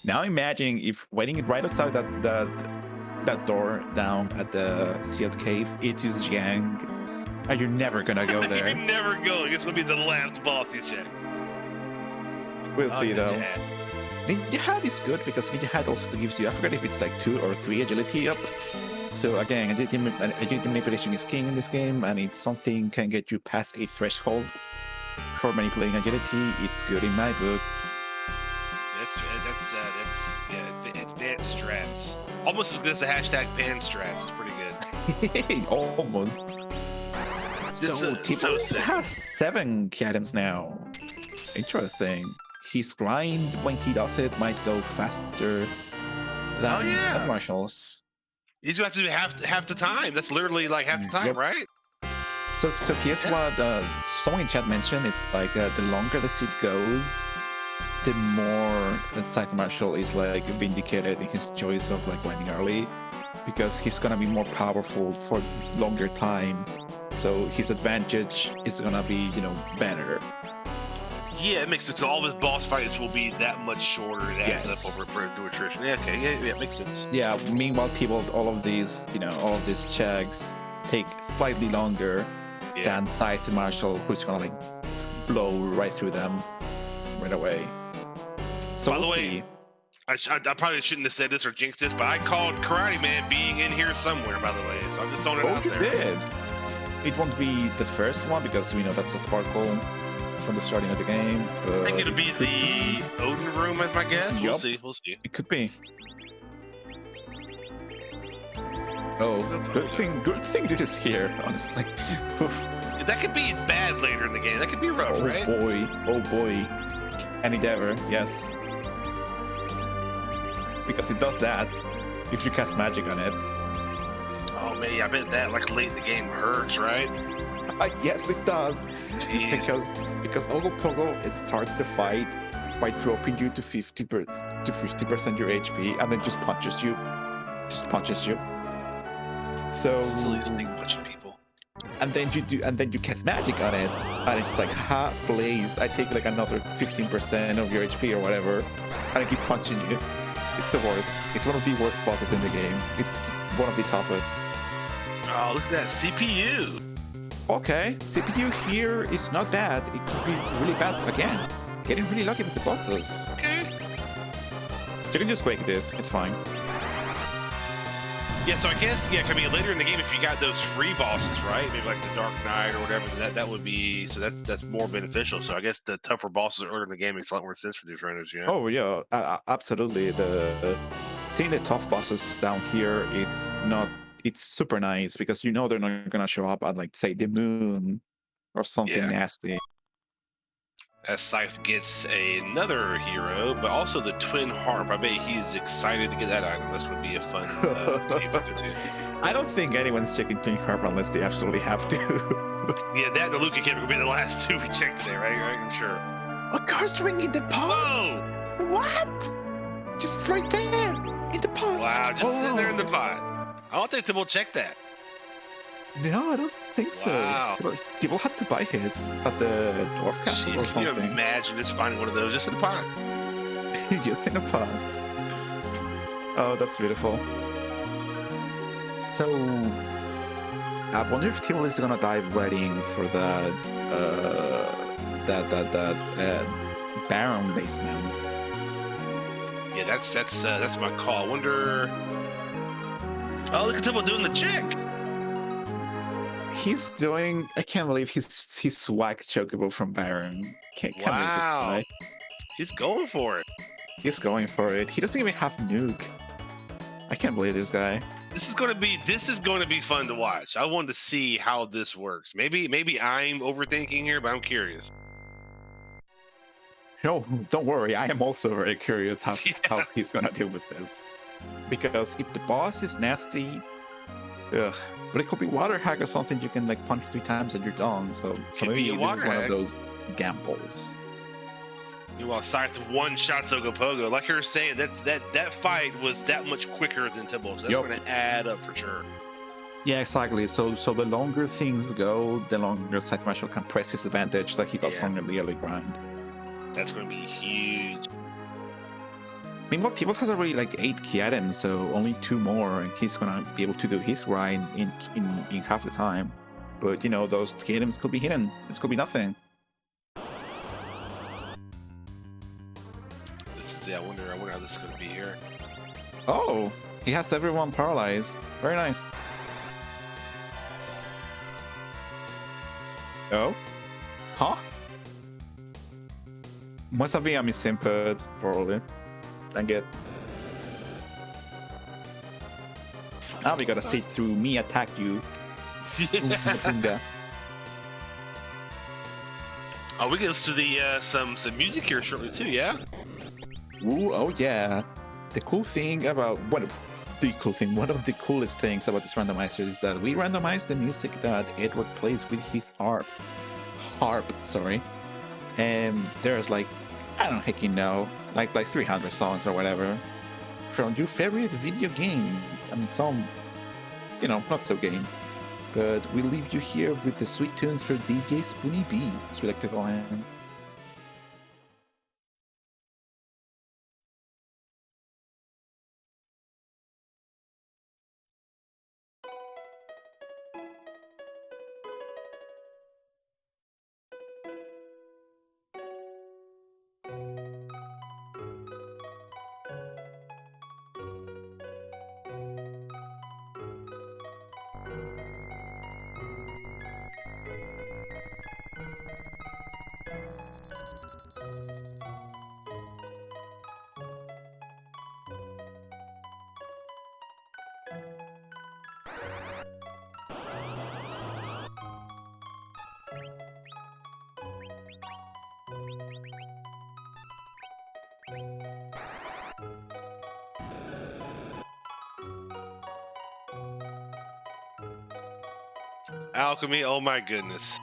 Now imagine if waiting right outside that door down at the sealed cave, it is Yang, and you're never gonna go there. You're never going. It's gonna be the last boss you check. We'll see though. Hat. Ninja Hat is good because Ninja Hat also gives you, I forget if it's like 2 or 3 agility up. So again, agility manipulation is king in this game, and it's something can get you past a threshold for manipulating agility. It's good in my book. That's advanced strats. Almost as good as the hashtag pan strats. It's pretty good. Almost. So Tibble has 7 key items now. Interesting. His grind, when he does it, might go faster than marshals. He's gonna have to do half the time. That's literally like half the time, right? So here's what someone in chat mentioned. It's like the longer the seed goes, the more Scythe Marshal is like vindicated in his choice of like grinding early, because he's gonna be more powerful for longer time. So his advantage is gonna be better. Yeah, it makes sense. So all of his boss fights will be that much shorter. It adds up over for attrition. Yeah, okay, yeah, it makes sense. Yeah. Meanwhile, Tibble, all of these checks take slightly longer than Scythe Marshal, who's gonna like blow right through them right away. So by the way, I probably shouldn't have said this or jinxed this, but I called Karate Man being in here somewhere, by the way. So I'm just throwing it Oh, out you there. did. It won't be the first one because we know that's a sparkle from the starting of the game. I think it'll be It could the Odin room as my guess. We'll Yup. see. We'll see. It could be. Oh, good thing this is here, honestly. Oof. That could be bad later in the game. That could be rough, right? Oh boy. An endeavor, yes. Because it does that if you cast magic on it. Oh man, I bet that like late in the game hurts, right? Yes, it does. Jeez. Because Ogopogo starts the fight by dropping you to 50% your HP and then just punches you. So Silliest thing punching people. and then you cast magic on it, and it's like, ha, blaze, I take like another 15% of your HP or whatever, and I keep punching you. It's the worst. It's one of the worst bosses in the game. It's one of the toughest. Oh, look at that CPU. Okay, CPU here is not bad. It could be really bad again. Getting really lucky with the bosses. Okay. You can just break this. It's fine. Yeah, so I guess I mean later in the game if you got those free bosses, right? Maybe like the Dark Knight or whatever, that would be that's more beneficial. So I guess the tougher bosses earlier in the game makes a lot more sense for these runners, you know? Oh yeah, absolutely. Seeing the tough bosses down here, it's super nice because you know they're not gonna show up at like say the moon or something Yeah. nasty. As Scythe gets another hero, but also the Twin Harp. I bet he's excited to get that item. That's going to be a fun cave to go to. I don't think anyone's checking Twin Harp unless they absolutely have to. Yeah, that and the Luca cave will be the last two we check today, right? I'm sure. A card ring in the pot? Whoa! What? Just right there in the pot. Wow, just sitting there in the pot. I don't think Tim will check that. No, I don't think so. Wow. People had to buy his at the dwarf castle Jeez, or can you something. imagine just finding one of those just in a pot? Just in a pot. Oh, that's beautiful. So, I wonder if Tibble is gonna dive right in for that Baron basement. Yeah, that's my call. I wonder. Oh, look at Tibble doing the checks. He's doing. I can't believe he's swag chocobo from Baron. Can't believe this guy. He's going for it. He's going for it. He doesn't even have nuke. I can't believe this guy. This is going to be fun to watch. I want to see how this works. Maybe I'm overthinking here, but I'm curious. No, don't worry. I am also very curious how he's gonna deal with this. Because if the boss is nasty, ugh. But it could be water hack or something. You can like punch 3 times and you're done. So maybe this is one of those gambles. Meanwhile, Scythe one-shot Sogopogo. Like you were saying, that fight was that much quicker than Timbo, so that's going to add up for sure. Yeah, exactly. So the longer things go, the longer Scythe Marshal can press his advantage like he got from the early grind. That's going to be huge. Meanwhile, Tibble has already like 8 key items, so only 2 more, and he's gonna be able to do his grind in half the time. But you know, those key items could be hidden. This could be nothing. I wonder how this is going to be here. Oh, he has everyone paralyzed. Very nice. Oh? Huh? Must have been a misinput, probably. Dang it. Now we gotta sit through me attack you. Oh, we can listen to the some music here shortly too, yeah? Ooh, oh yeah. The cool thing about one of the coolest things about this randomizer is that we randomize the music that Edward plays with his harp, sorry. And there's like, I don't heck you know, like 300 songs or whatever from your favorite video games. I mean, some, you know, not so games. But we leave you here with the sweet tunes for DJ Spoony B, as we like to call him. Alchemy, oh my goodness.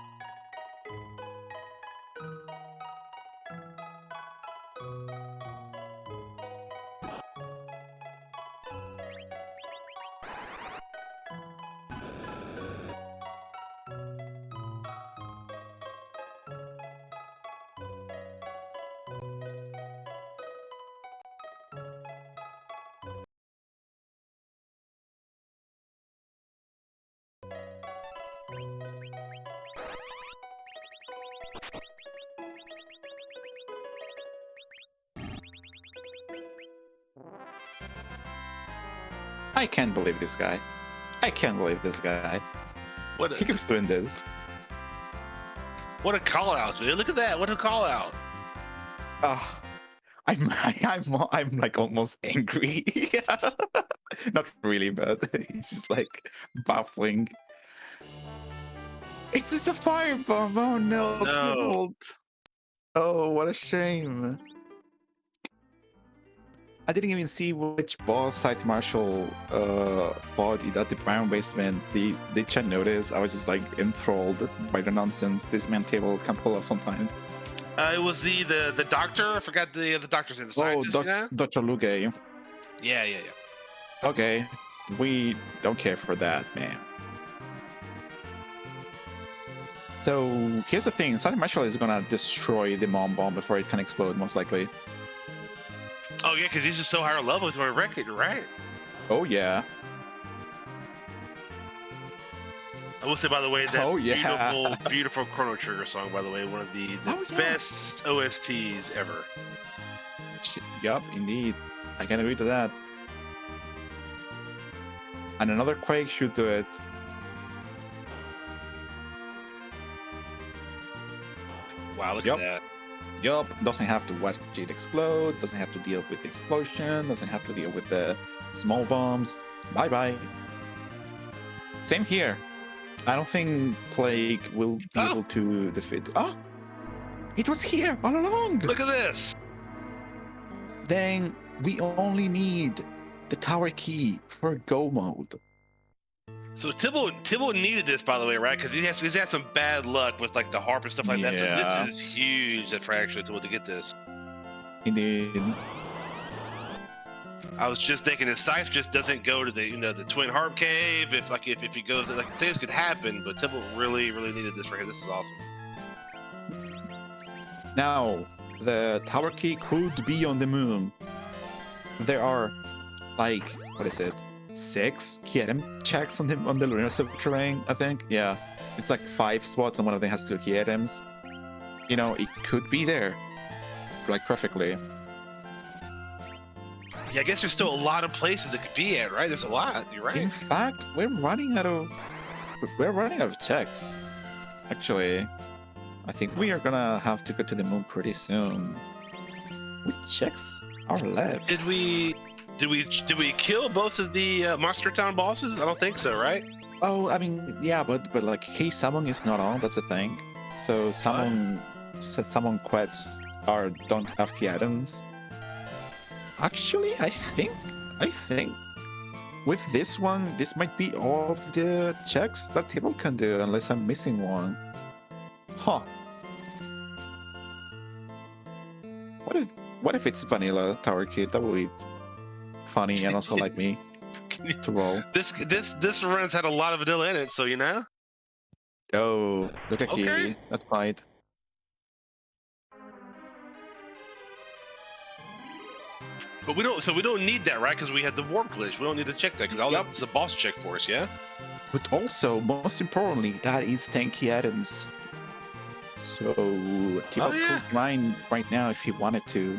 I can't believe this guy. I can't believe this guy. What He a, keeps doing this. what a call out, dude. Look at that. What a call out. Oh, I'm like almost angry. Not really, but he's just like baffling. It's just a firebomb. Oh no, No. Tybalt. Oh, what a shame. I didn't even see which boss Scythe Marshal fought at the Brown basement. The chat noticed. I was just like enthralled by the nonsense this man table can pull off sometimes. It was the doctor. I forgot the doctor's name. The scientist, yeah? Dr. Luge. Yeah. Okay, we don't care for that, man. So here's the thing: Scythe Marshal is gonna destroy the Mom Bomb before it can explode, most likely. Oh yeah, because he's just so higher level, he's gonna wreck it, right? Oh yeah. I will say, by the way, that Oh, yeah. beautiful Chrono Trigger song, by the way, one of the Oh, yeah. best OSTs ever. Yup, indeed. I can agree to that. And another Quake should do it. Wow, look Yup. at that. Yup, doesn't have to watch it explode, doesn't have to deal with the explosion, doesn't have to deal with the small bombs. Bye bye. Same here. I don't think Plague will be able to defeat. Oh! It was here all along! Look at this! Then we only need the tower key for Go mode. So Tibble needed this, by the way, right? Because he's had some bad luck with like the harp and stuff like that. So Yeah. this is huge that for actually Tibble to get this. Indeed. I was just thinking if Scythe just doesn't go to the the Twin Harp Cave, if he goes, like things could happen, but Tibble really needed this for him. This is awesome. Now, the tower key could be on the moon. There are, like, what is it? 6 key item checks on the lunar subterranean, I think. Yeah, it's like 5 spots, and one of them has 2 key items. You know, it could be there, like perfectly. Yeah, I guess there's still a lot of places it could be at, right? There's a lot. You're right. In fact, we're running out of checks. Actually, I think we are gonna have to go to the moon pretty soon. Which checks are left? Did we kill both of the Monster Town bosses? I don't think so, right? Oh, I mean, yeah, but like, hey, summon is not on. That's a thing. So summon quests don't have key items. Actually, I think with this one, this might be all of the checks that Table can do, unless I'm missing one. Huh. What if it's vanilla tower kit? That would be funny and also like me to roll. This run's had a lot of vanilla in it, so you know. Oh, look at Okay. Kitty. That's right. But we don't need that, right? Because we had the warp glitch. We don't need to check that because all Yep. that's a boss check for us, yeah. But also, most importantly, that is 10 key items. So Table yeah. could grind right now if he wanted to.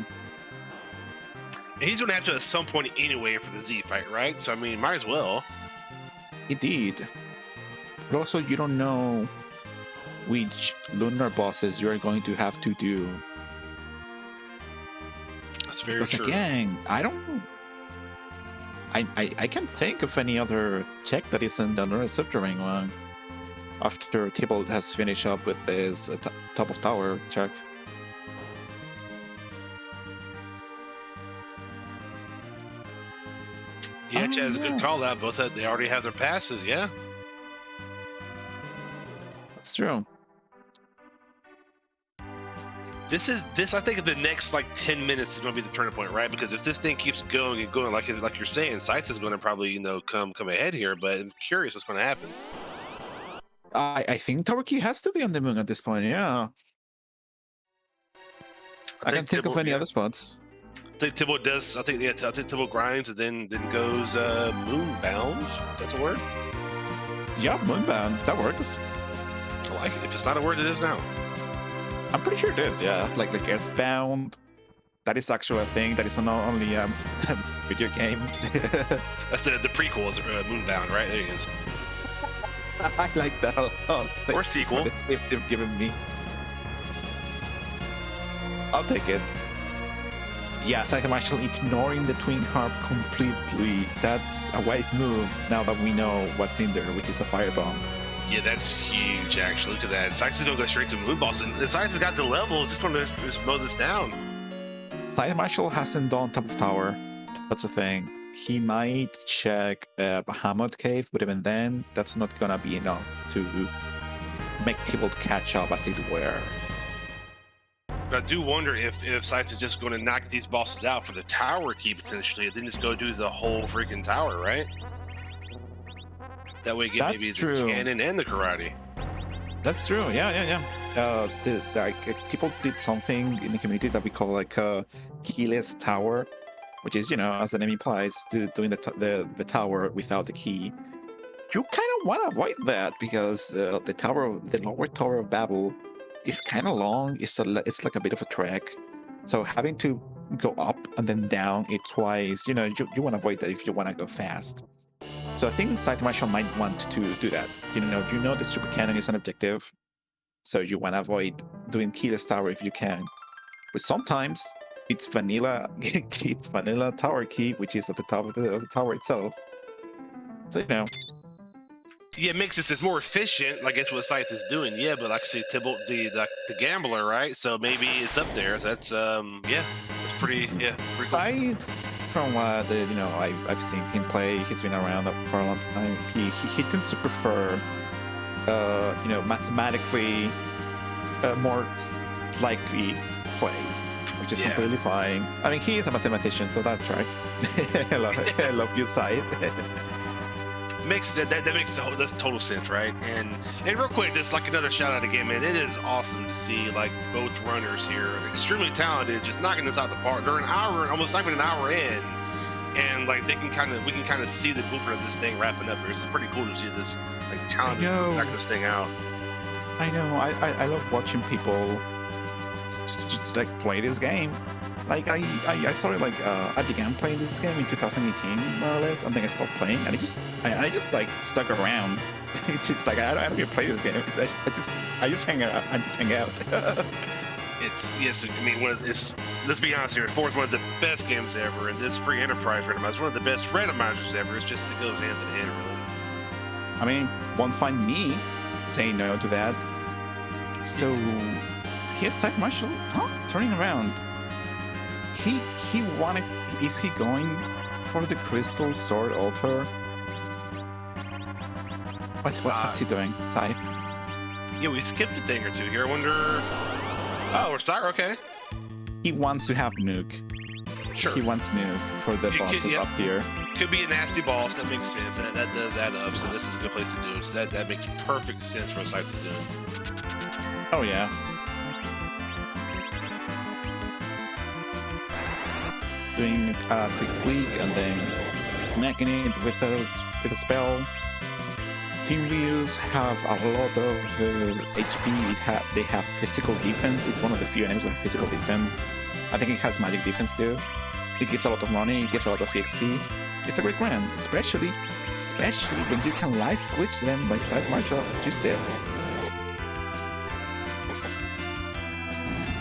And he's gonna have to at some point anyway for the Z fight, right? So I mean, might as well. Indeed. But also, you don't know which lunar bosses you're going to have to do. That's very Because true. again, I can't think of any other check that isn't the lunar subterranean one. After Table has finished up with his top of tower check. Yeah, Chad, that's a yeah. good call out. They already have their passes, yeah. That's true. This I think the next like 10 minutes is going to be the turning point, right? Because if this thing keeps going and going, like you're saying, Scythe is going to probably come ahead here. But I'm curious what's going to happen. I think Tower Key has to be on the moon at this point. Yeah, I can't think of any other spots. I think Tibble does. I think Tibble grinds and then goes moonbound. That's a word. Yeah, moonbound. That works. I like it. If it's not a word, it is now. I'm pretty sure it is. Yeah, like Earthbound. That is actually a thing. That is not only a video game. That's the prequel is Moonbound, right? There it is. I like that a lot. Or sequel. They've given me. I'll take it. Yes, I'm actually ignoring the Twin Harp completely. That's a wise move now that we know what's in there, which is a firebomb. Yeah, that's huge, actually. Look at that. Scythe is going to go straight to Moon Boss. And Scythe has got the levels. Just want to just mow this down. Scythe Marshal hasn't done top of tower. That's the thing. He might check Bahamut Cave, but even then, that's not going to be enough to make Tybalt catch up, as it were. But I do wonder if Scythe is just going to knock these bosses out for the tower key, potentially, and then just go do the whole freaking tower, right? That way, get maybe the cannon and the karate. That's true. Yeah. People did something in the community that we call like a keyless tower, which is, as the name implies, doing the tower without the key. You kind of want to avoid that because the lower Tower of Babel is kind of long. It's like a bit of a trek. So having to go up and then down it twice, you want to avoid that if you want to go fast. So I think Scythe Marshal might want to do that. You know the Super Cannon is an objective, so you want to avoid doing keyless tower if you can. But sometimes it's vanilla tower key, which is at the top of the tower itself. So Yeah, it makes sense. It's more efficient. I guess what Scythe is doing. Yeah, but like I say, Tybalt, the gambler, right? So maybe it's up there. So that's that's pretty Scythe. Cool. From what I've seen him play, he's been around for a long time. He tends to prefer, mathematically more slightly placed, which is completely fine. I mean, he is a mathematician, so that tracks. I love you, Scythe. That makes that's total sense, right? And real quick, just like another shout out again, man. It is awesome to see like both runners here, extremely talented, just knocking this out the park. They're almost not even an hour in, and like we can kind of see the blueprint of this thing wrapping up. It's pretty cool to see this like talented knock this thing out. I know. I love watching people just like play this game. Like I started I began playing this game in 2018 more or less, and then I stopped playing, and I just like stuck around. It's just like I don't even play this game. I just hang out. I just hang out. Let's be honest here. 4 is one of the best games ever, and this free enterprise randomizer, one of the best randomizers ever. It goes hand in hand, really. I mean, won't find me saying no to that. So here's Scythe Marshal, turning around. He wanted. Is he going for the Crystal Sword Altar? What's he doing, Scythe? Yeah, we skipped a thing or two here. I wonder. Oh, we're sorry. Okay. He wants to have Nuke. Sure. He wants Nuke for the bosses up here. Could be a nasty boss. That makes sense. That does add up. So this is a good place to do it. So that makes perfect sense for what Scythe is doing. Oh yeah. Doing a quick weak and then smacking it with a spell. Team Ryus have a lot of HP. They have physical defense. It's one of the few enemies with physical defense. I think it has magic defense too. It gives a lot of money. It gives a lot of XP. It's a great brand, especially when you can life glitch them like Scythe Marshal just did.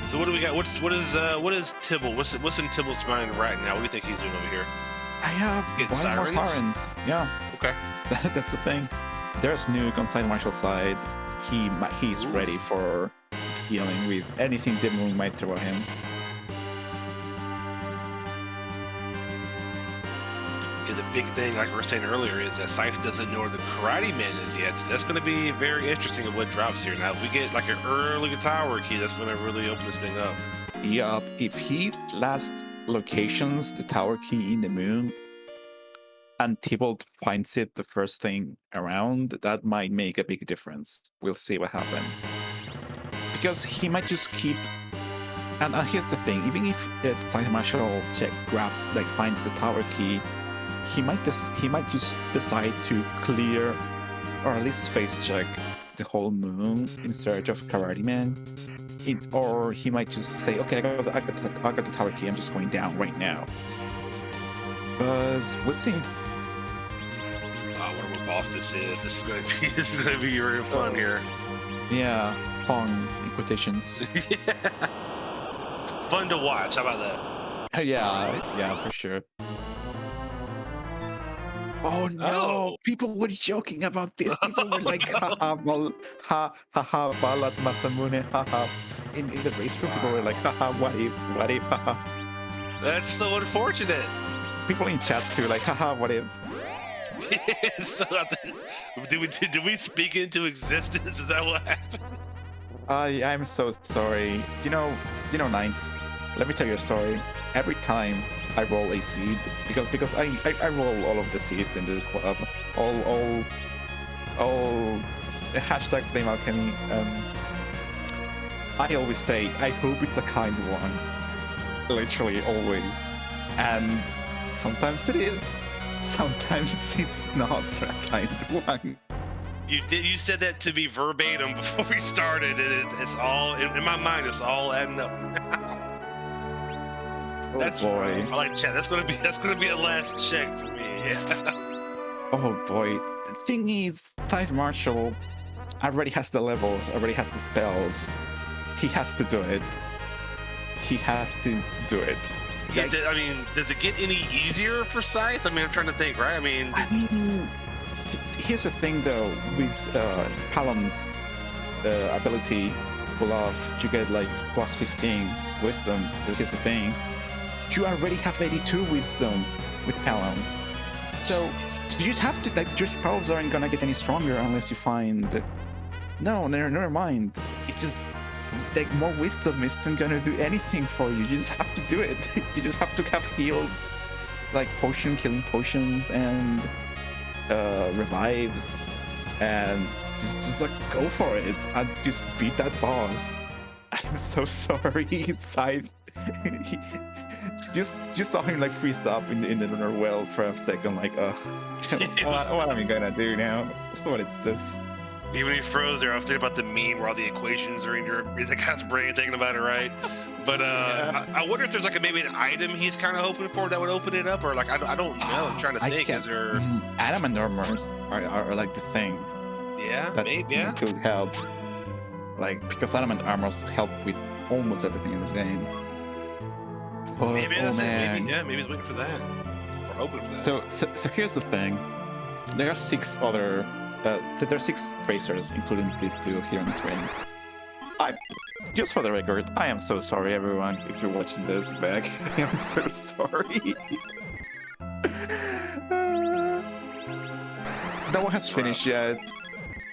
So what do we got? What is Tybalt? What's in Tybalt's mind right now? What do you think he's doing over here? I have one more Sirens. Yeah. Okay. That's the thing. There's Nuke on Scythe Marshal's side. He's ready for dealing with anything the moon might throw at him. Yeah, the big thing, like we were saying earlier, is that Scythe doesn't know where the Karate Man is yet. So that's going to be very interesting of what drops here. Now, if we get like an early tower key, that's going to really open this thing up. Yup, if he last locations the tower key in the moon and Tybalt finds it the first thing around, that might make a big difference. We'll see what happens. Because he might just keep... And here's the thing, even if Scythe Marshal finds the tower key, he might just decide to clear, or at least face check, the whole moon in search of Karate Man. Or he might just say, okay, I got the tower key, I'm just going down right now. But we'll see. I wonder what boss this is. This is gonna be real fun here. Yeah, fun in quotations. Fun to watch. How about that? Yeah, for sure. Oh no! Oh. People were joking about this. People were like, balat Masamune, haha. In the race group, people were like, haha, what if, haha. That's so unfortunate. People in chat too, like, haha, what if? So, did we speak into existence? Is that what happened? I'm so sorry. You know, Nines, let me tell you a story. Every time I roll a seed, because I roll all of the seeds in this club, all hashtag blame alchemy. I always say, I hope it's a kind one. Literally always. And sometimes it is. Sometimes it's not a kind one. You said that to me verbatim before we started, and it's all in my mind. It's all adding up. Oh That's boy. rough. I like chat. That's gonna be a last check for me. Yeah. Oh boy. The thing is, Scythe Marshal already has the levels, already has the spells. He has to do it. He has to do it. Yeah, I mean, does it get any easier for Scythe? I mean, I'm trying to think, right? I mean, here's the thing though, with Palom's ability pull off, you get like plus 15 wisdom. Here's the thing, you already have 82 wisdom with Palom. So you just have to, like, your spells aren't gonna get any stronger unless you find... No, never mind. It's just... like, more wisdom isn't gonna do anything for you. You just have to do it. You just have to have heals, like killing potions, and revives, and just like go for it and just beat that boss. I'm so sorry. Scythe. just saw him like freeze up in the inner well for a second, like, what am I gonna do now? What is this? even when he froze there, I was thinking about the meme where all the equations are in the guy's brain thinking about it, right? But Yeah. I wonder if there's like maybe an item he's kind of hoping for that would open it up, or like I don't know. I'm trying to think. Is there? Adamant armors are like the thing Yeah, that maybe. Yeah. could help. Like, because adamant armors help with almost everything in this game. But, Maybe oh that's it. man. Maybe, yeah, maybe he's waiting for that, or hoping for that. So here's the thing. There are 6 other. There are 6 racers, including these 2 here on the screen. Just for the record, I am so sorry, everyone, if you're watching this back. I am so sorry. No one has finished yet.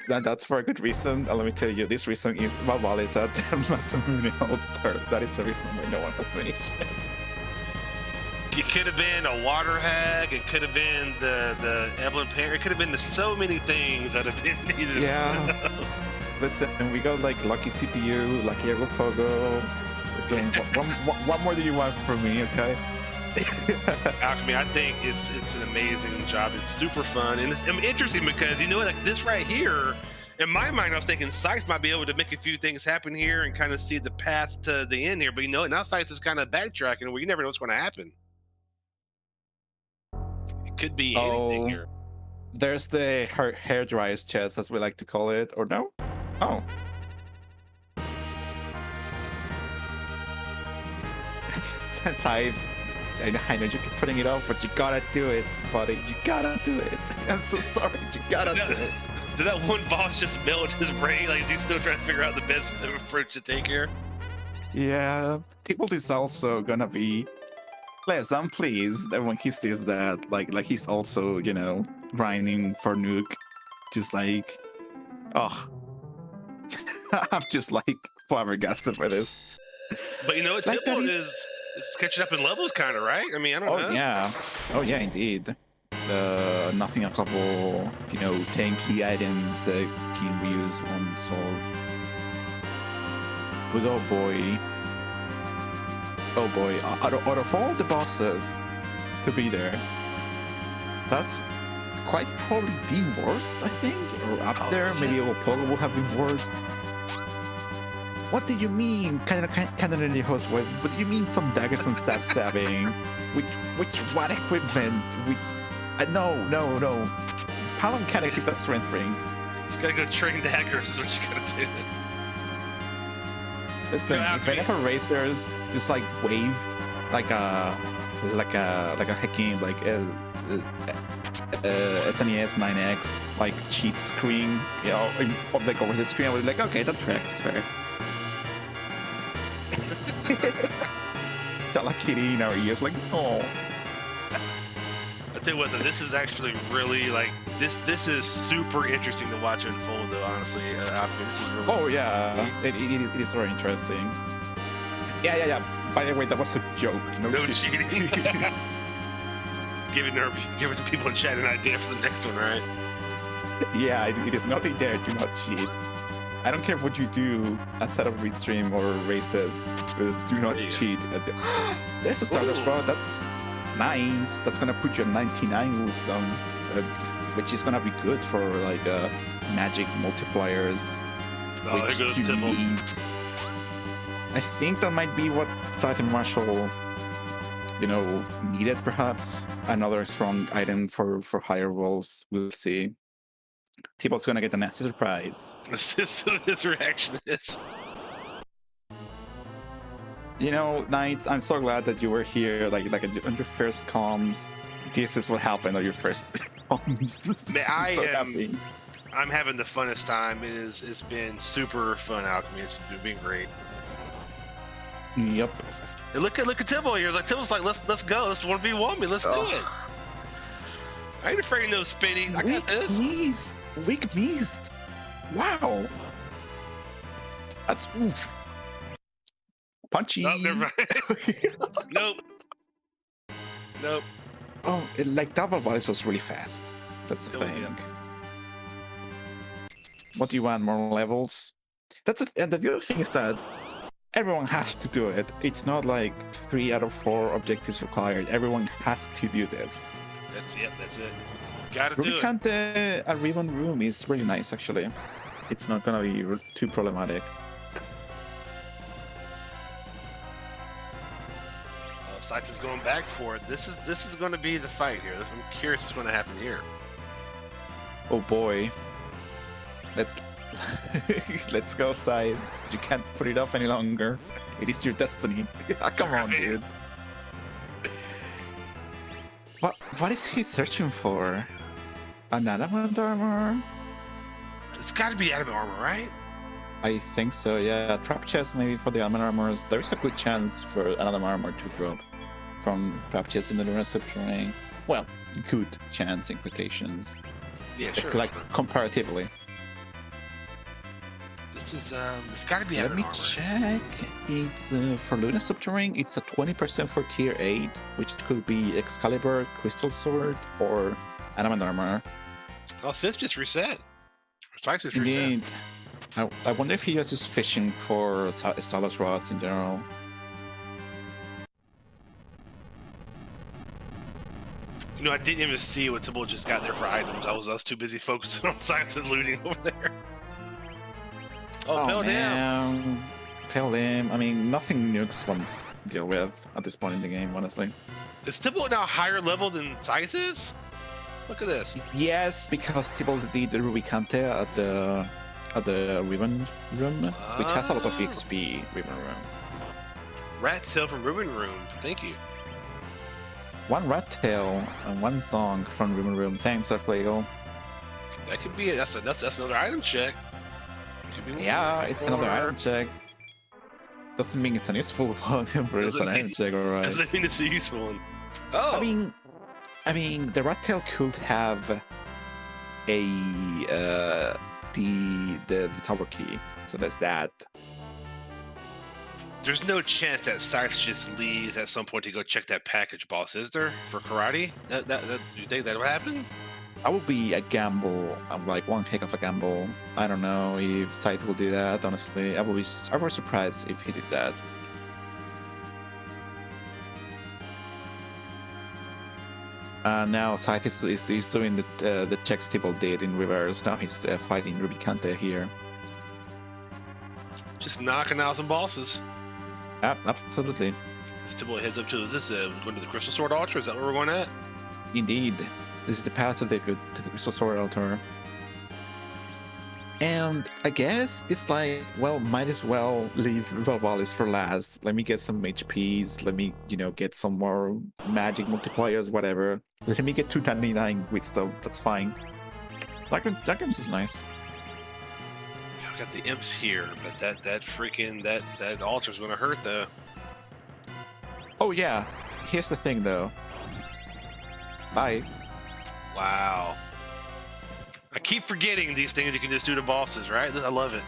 That's for a good reason. And let me tell you, this reason is Valval is at Masamune altar. That is the reason why no one has finished yet. It could have been a water hag. It could have been the emblem pair. It could have been so many things that have been needed. Yeah. Listen, we got like Lucky CPU, Lucky Ego Pogo. Listen, what more do you want from me, okay? Alchemy, I think it's an amazing job. It's super fun, and it's interesting because you know, like this right here. In my mind, I was thinking Scythe might be able to make a few things happen here and kind of see the path to the end here. But you know, now Scythe is kind of backtracking, where you never know what's going to happen. It could be anything here. There's the hair dryer's chest, as we like to call it, or no? Oh. Scythe, I know you keep putting it off, but you gotta do it, buddy. You gotta do it. I'm so sorry, you gotta do it. Did that one boss just melt his brain? Like, is he still trying to figure out the best approach to take here? Yeah, Tybalt is also gonna be Listen, please. And when he sees that, like he's also, grinding for Nuke, just like, oh, I'm just like flabbergasted by this. But Like that Tibble is. is catching up in levels, kind of, right? I mean, I don't Oh know. yeah, oh yeah, indeed. Nothing a couple, tanky items that can be used on solve. But oh boy, out of all the bosses to be there, that's quite probably the worst, I think, or up there. Maybe Opogo will have been worst. What do you mean? Kind of in the host. What do you mean? Some daggers and stabbing? Which what equipment? No. Palom can't keep that strength ring. Just gotta go train daggers. Is what you gotta do. Listen, if whenever racers just like waved like a hacking SNES 9X like cheat screen, like over the screen, I was like, okay, that tracks fair. Got like kitty in our ears, like, oh. I tell you what, though, this is actually really like this is super interesting to watch unfold. Though, honestly, this is really. Oh yeah, it is very interesting. Yeah. By the way, that was a joke. No cheating. Giving the people in chat an idea for the next one, right? Yeah, it is not there. Do not cheat. I don't care what you do outside of restream or races. Do not cheat. There's a starter spot. That's nice. That's gonna put you at 99 wisdom, which is gonna be good for like magic multipliers. Oh, there goes Tibble. I think that might be what Titan Marshall, needed perhaps. Another strong item for higher rolls. We'll see. Tibble's gonna get a nasty surprise. This is what his reaction is. Knights, I'm so glad that you were here. Like on your first comms, this is what happened on your first comms. Man, I'm having the funnest time. It's been super fun, Alchemy. It's been great. Yep. Hey, look at Tibble here. Like Tibble's like, let's go. Let's 1v1 me. Let's do it. I ain't afraid of no spinning. I got this. Weak beast. Wow. That's oof. Punchy. Oh, never mind. Nope. Oh, double bodies was really fast. That's the thing. Yeah. What do you want? More levels? And the other thing is that everyone has to do it. It's not like 3 out of 4 objectives required. Everyone has to do this. That's it. Gotta do it. A ribbon room is really nice, actually. It's not gonna be too problematic. Scythe is going back for it. This is going to be the fight here. I'm curious what's going to happen here. Oh boy. Let's go, Scythe. You can't put it off any longer. It is your destiny. Come on, dude. What is he searching for? An adamant armor? It's got to be adamant armor, right? I think so, yeah. Trap chest maybe for the adamant armors. There's a good chance for another armor to drop from trap chest in the Lunar Subterranean. Well, good chance in quotations. Yeah, sure. Like comparatively. This is it's got to be adamant armor. Let me check. It's for Lunar Subterranean. It's a 20% for tier 8, which could be Excalibur, Crystal Sword, or adamant armor. Oh, Sith just reset. Scythe just Indeed. reset. I wonder if he was just fishing for Stylus rods in general. I didn't even see what Tibble just got there for items. I was too busy focusing on Scythe and looting over there. Oh, Pale Dam. Pale Dam. I mean, nothing Nukes won't deal with at this point in the game, honestly. Is Tibble now higher level than Scythe is? Look at this. Yes, because Tibble did the Rubicante at the Ribbon Room, which has a lot of XP. Ribbon Room. Rat tail from Ribbon Room. Thank you. One rat tail and one song from Ribbon Room. Thanks, Arclego. That could be it. That's another item check. Could be yeah, it's another item check. Doesn't mean it's an useful one, but it's Doesn't an mean, energy, right? doesn't mean it's a useful one. Oh, I mean, the rat tail could have a the tower key, so that's that. there's no chance that Scythe just leaves at some point to go check that package, boss, is there? For karate? Do you think that will happen? That would be a gamble. Like one heck of a gamble. I don't know if Scythe will do that. Honestly, I would be surprised if he did that. Now Scythe is doing the check Stibble did in reverse. Now he's fighting Rubicante here. Just knocking out some bosses. Absolutely. Stibble heads up to, is this going to the Crystal Sword Altar? Is that where we're going at? Indeed. This is the path to the Crystal Sword Altar. And I guess it's like, well, might as well leave Valvalis for last. Let me get some HPs. Let me, get some more magic multipliers, whatever. Let me get 299 wisdom. That's fine. Darkens is nice. I've got the imps here, but that altar's going to hurt though. Oh yeah. Here's the thing though. Bye. Wow. I keep forgetting these things you can just do to bosses, right? I love it.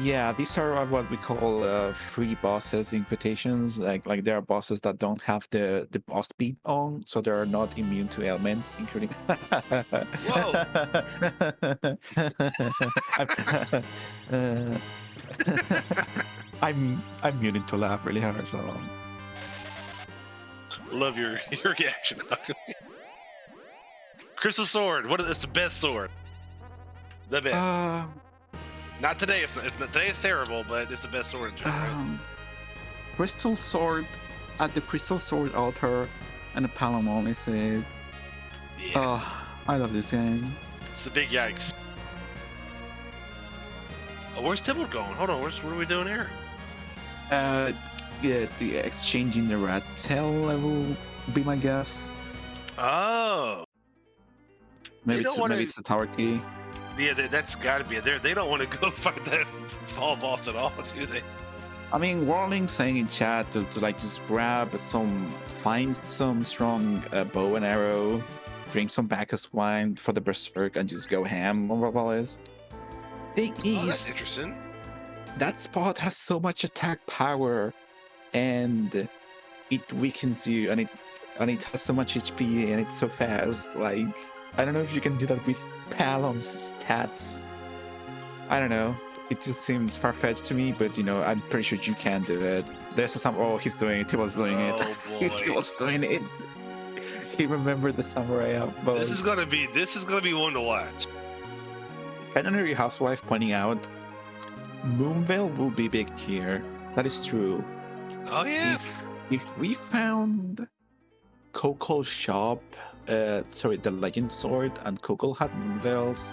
Yeah, these are what we call free bosses in quotations. Like there are bosses that don't have the boss beat on, so they're not immune to ailments, including. Whoa! I'm muted to laugh really hard, so. Love your reaction. Crystal Sword. It's the best sword. The best. Not today. It's not. Today it's terrible, but it's the best sword in general. Right? Crystal Sword at the Crystal Sword Altar, and the Palamon is it. Yeah. Oh, I love this game. It's a big yikes. Oh, where's Tibble going? Hold on. What are we doing here? Yeah, the exchanging the rat tail will be my guess. Oh. Maybe it's the tower key. Yeah, that's got to be it. They don't want to go fight that fall boss at all, do they? I mean, Warling saying in chat to like just find some strong bow and arrow, drink some Bacchus wine for the berserk, and just go ham on Valvalis. Thing is, that's interesting. That spot has so much attack power, and it weakens you, and it has so much HP, and it's so fast. Like, I don't know if you can do that with Palom's stats. I don't know. It just seems far-fetched to me, but I'm pretty sure you can do it. There's some. Oh, he's doing it. Tibble's doing it. Boy. Tibble's doing it. He remembered the samurai outpost. This is gonna be one to watch. Culinary Housewife pointing out, Moonvale will be big here. That is true. Oh yeah. If we found Coco's shop, the Legend Sword, and Coco had Moonveils,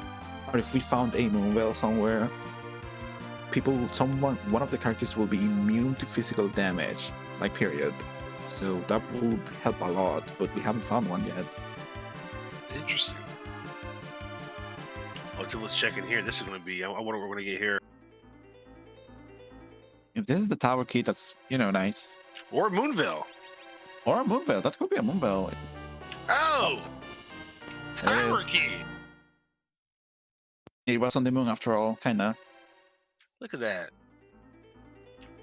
or if we found a Moonveil somewhere, one of the characters will be immune to physical damage, like period. So that will help a lot, but we haven't found one yet. Interesting. Oh, let's check in here. This is going to be. I wonder what we're going to get here. If this is the tower key, that's nice. Or Moonville. Or a Moonveil. That could be a Moonveil. Oh, tower key. It was on the moon after all, kinda. Look at that.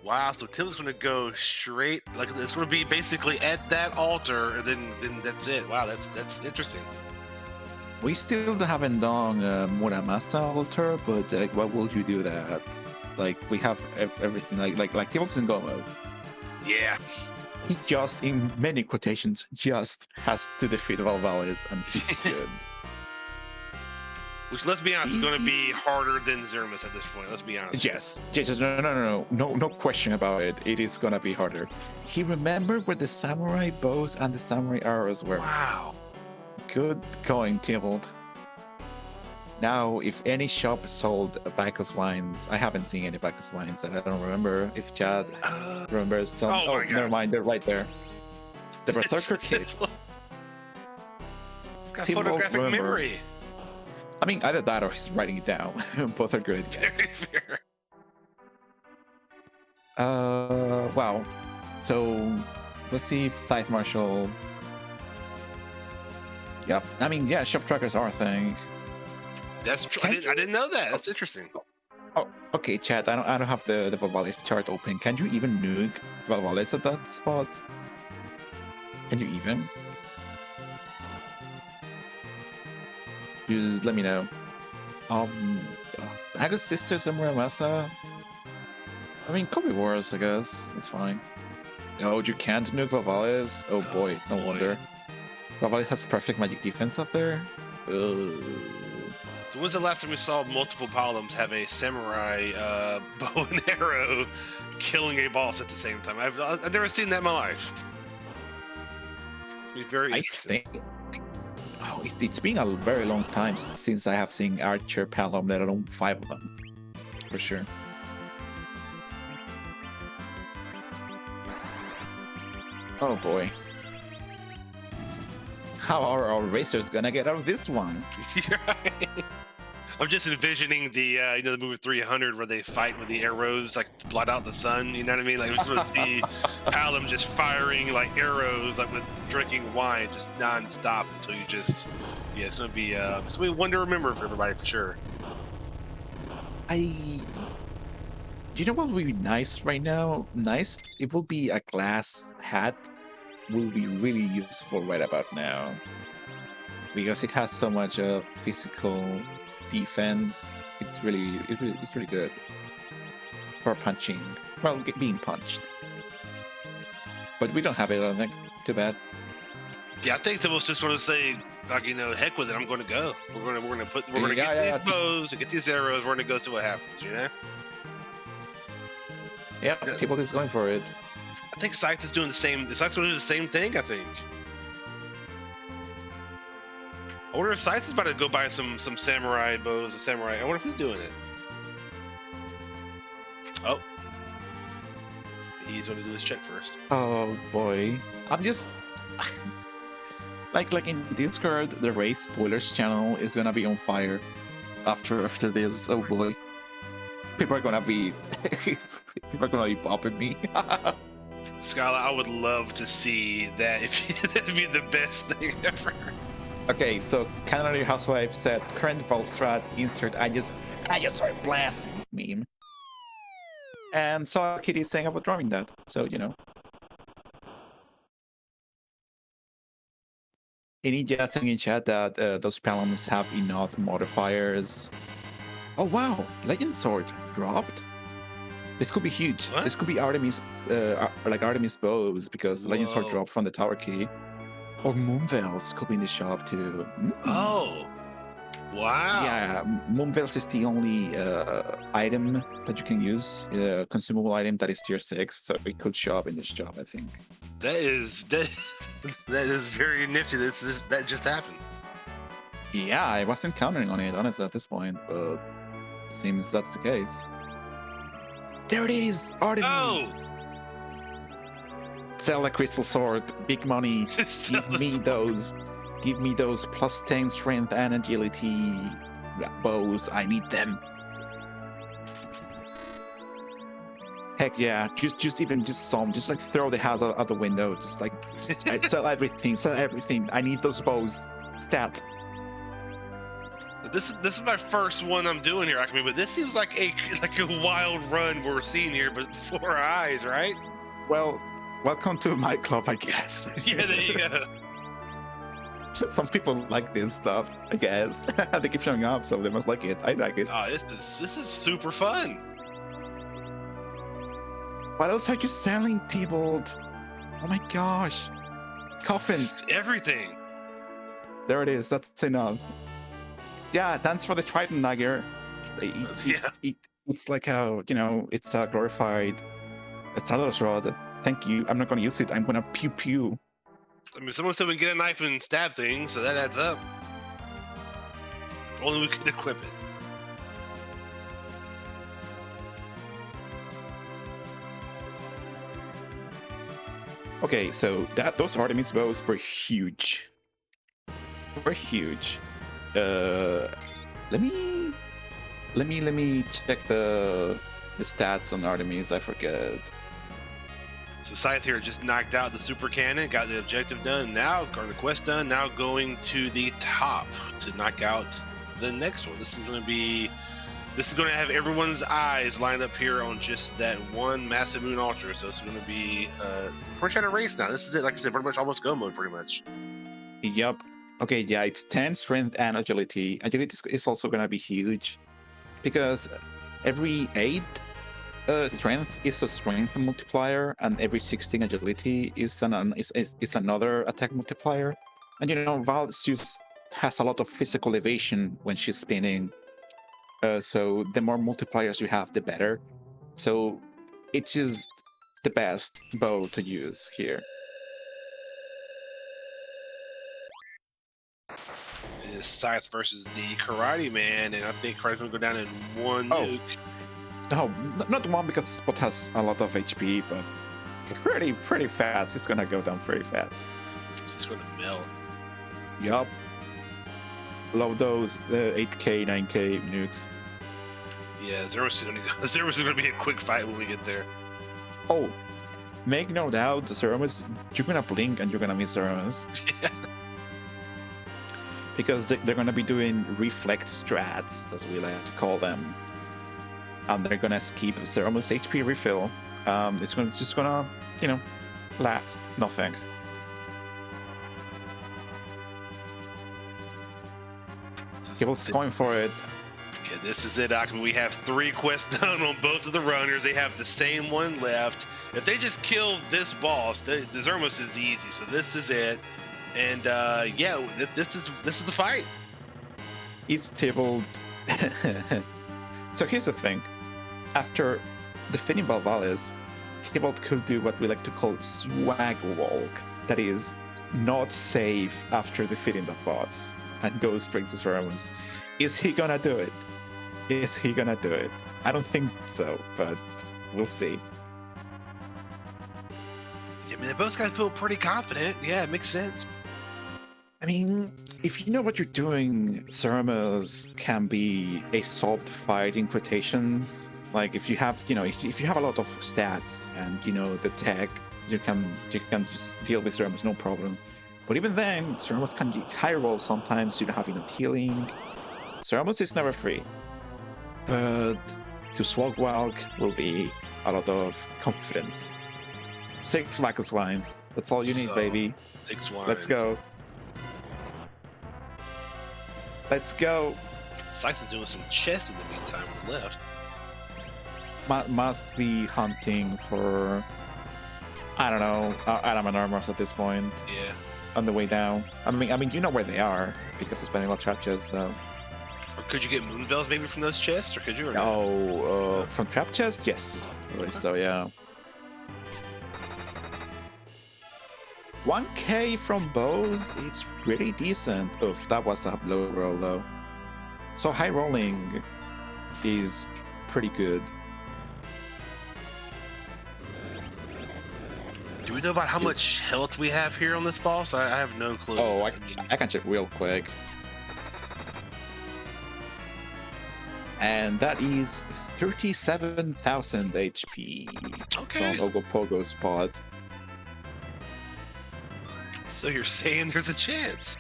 Wow, so Tim's going to go straight, like it's going to be basically at that altar, and then that's it. Wow, that's interesting. We still haven't done Muramasa altar, but what will you do that? Like, we have everything, like Tim's in Gogo. Yeah. He just, in many quotations, just has to defeat Valvalis, and he's good. Which, let's be honest, is going to be harder than Zermus at this point. Let's be honest. Yes. No question about it. It is going to be harder. He remembered where the samurai bows and the samurai arrows were. Wow. Good going, Tybalt. Now, if any shop sold Bacchus wines, I haven't seen any Bacchus wines, and I don't remember if Chad remembers. Oh, never mind, they're right there. The Berserker Cave. It's got photographic memory. I mean, either that or he's writing it down. Both are good. Very fair. Wow. So let's see if Scythe Marshal. Yep. I mean, yeah, shop trackers are a thing. That's true. Can I didn't know that. Oh, That's interesting. oh, okay, chat. I don't have the Valvalis chart open. Can you even nuke Valvalis at that spot? Can you even? Just let me know. Agus Sisters and Muramasa. I mean, could be worse, I guess. It's fine. Oh, you can't nuke Valvalis? Oh boy, no boy. wonder. Valvalis has perfect magic defense up there. So when's the last time we saw multiple columns have a samurai bow and arrow killing a boss at the same time? I've never seen that in my life. It's very I interesting. think. Oh, it's been a very long time since I have seen Archer Palom, let alone 5 of them. For sure. Oh boy. How are our racers gonna get out of this one? Right. I'm just envisioning the the movie 300 where they fight with the arrows like blot out the sun. You know what I mean? Like we just want to see Palom just firing like arrows like with drinking wine just non-stop until you just it's gonna be one to remember for everybody for sure. You know what would be nice right now? Nice. It will be a glass hat. Will be really useful right about now because it has so much physical defense. It's really good for punching. Well, being punched. But we don't have it. I don't think. Too bad. Yeah, I think someone's just going to say, like, heck with it. I'm going to go. We're going to Yeah, get these bows and get these arrows. We're going to go see what happens. You know? Yeah, people is going for it. I think Scythe is doing the same. Scythe's going to do the same thing. I think. I wonder if Scythe is about to go buy some samurai bows. I wonder if he's doing it. Oh, he's going to do his check first. Oh boy, I'm just like in Discord, the race spoilers channel is gonna be on fire after this. Oh boy, people are gonna be popping me. Skylar, I would love to see that. If that'd be the best thing ever. Okay, so Canary Housewife said current Volstrat insert. I just started blasting meme, and saw Kitty saying about drawing that. So Any just saying in chat that those Paloms have enough modifiers. Oh wow, Legend Sword dropped. This could be huge. What? This could be Artemis, like Artemis bows, because Legend Sword Whoa. dropped from the Tower Key. Or Moonveils could be in the shop too. Oh, wow. Yeah, Moonveils is the only item that you can use, consumable item that is tier 6, so it could show up in this shop, I think. That is very nifty. That just happened. Yeah, I wasn't counting on it, honestly, at this point, but seems that's the case. There it is! Artemis! Oh! Sell the Crystal Sword, big money. Give me those plus 10 strength and agility bows. I need them. Heck yeah, just some, just like throw the house out the window. Just sell everything. I need those bows. Stat. This is my first one I'm doing here, Akami, but this seems like a wild run we're seeing here, but before our eyes, right? Well, welcome to my club, I guess. Yeah, there you go. Some people like this stuff, I guess. They keep showing up, so they must like it. I like it. Oh, this is super fun. What else are you selling, T-Bolt? Oh my gosh. Coffins. It's everything. There it is. That's enough. Yeah, thanks for the Triton Nugger. It's like it's a glorified Stardust Rod. Thank you. I'm not going to use it. I'm going to pew pew. I mean, someone said we can get a knife and stab things, so that adds up. If only we could equip it. Okay, so those Artemis bows were huge. Let me check the the stats on Artemis? I forget. So Scythe here just knocked out the super cannon, got the objective done. Now, got the quest done. Now going to the top to knock out the next one. This is going to have everyone's eyes lined up here on just that one massive moon altar. So it's going to be we're trying to race now. This is it. Like I said, pretty much almost go mode, pretty much. Yup. Okay, yeah, it's 10 strength and agility. Agility is also going to be huge because every 8 strength is a strength multiplier, and every 16 agility is another attack multiplier. And you know, Val just has a lot of physical evasion when she's spinning. So the more multipliers you have, the better. So it's just the best bow to use here. It is Scythe versus the Karate Man, and I think Karate's going to go down in one nuke. No, not one because Spot has a lot of HP, but pretty fast. It's gonna go down very fast. It's just going to melt. Yup. Love those 8k, 9k nukes. Yeah, Zerus is going to be a quick fight when we get there. Oh, make no doubt, Zeramus, you're gonna blink and you're gonna miss Zeramus. Yeah. Because they're gonna be doing reflect strats, as we like to call them. And they're gonna skip Zeramus HP refill. It's just gonna, you know, last nothing. People's going for it. Yeah, this is it, Akami. We have 3 quests done on both of the runners. They have the same one left. If they just kill this boss, the Zermus is easy. So this is it. And yeah, this is the fight. Is Tybalt. So here's the thing. After defeating Valvalis, Tybalt could do what we like to call swag walk. That is, not save after defeating the boss and go straight to Zeramus. Is he gonna do it? Is he gonna do it? I don't think so, but we'll see. I mean, they both gotta feel pretty confident. Yeah, it makes sense. I mean, if you know what you're doing, Zeramus can be a soft fight in quotations. Like if you have, you know, if you have a lot of stats and you know the tech, you can just deal with Zeramus no problem. But even then, Zeramus can get high roll sometimes. You don't have enough healing. Zeramus is never free. But to Swogwalk will be a lot of confidence. 6 Wackus wines. That's all you need, baby. 6 wines. Let's go. Let's go. Sykes is doing some chess in the meantime on the left. Must be hunting for, I don't know, adamant armors at this point. Yeah. On the way down. I mean, you know where they are because it's spending a lot of trap chests. So. Or could you get moonveils maybe from those chests, or could you? Or no? From trap chests, yes. Okay. So yeah. 1k from bows, it's pretty decent. Oof, that was a low roll though. So high rolling is pretty good. Do we know about how much health we have here on this boss? I have no clue. Oh, I can check real quick. And that is 37,000 HP. Okay. From Gogo Pogo spot. So you're saying there's a chance?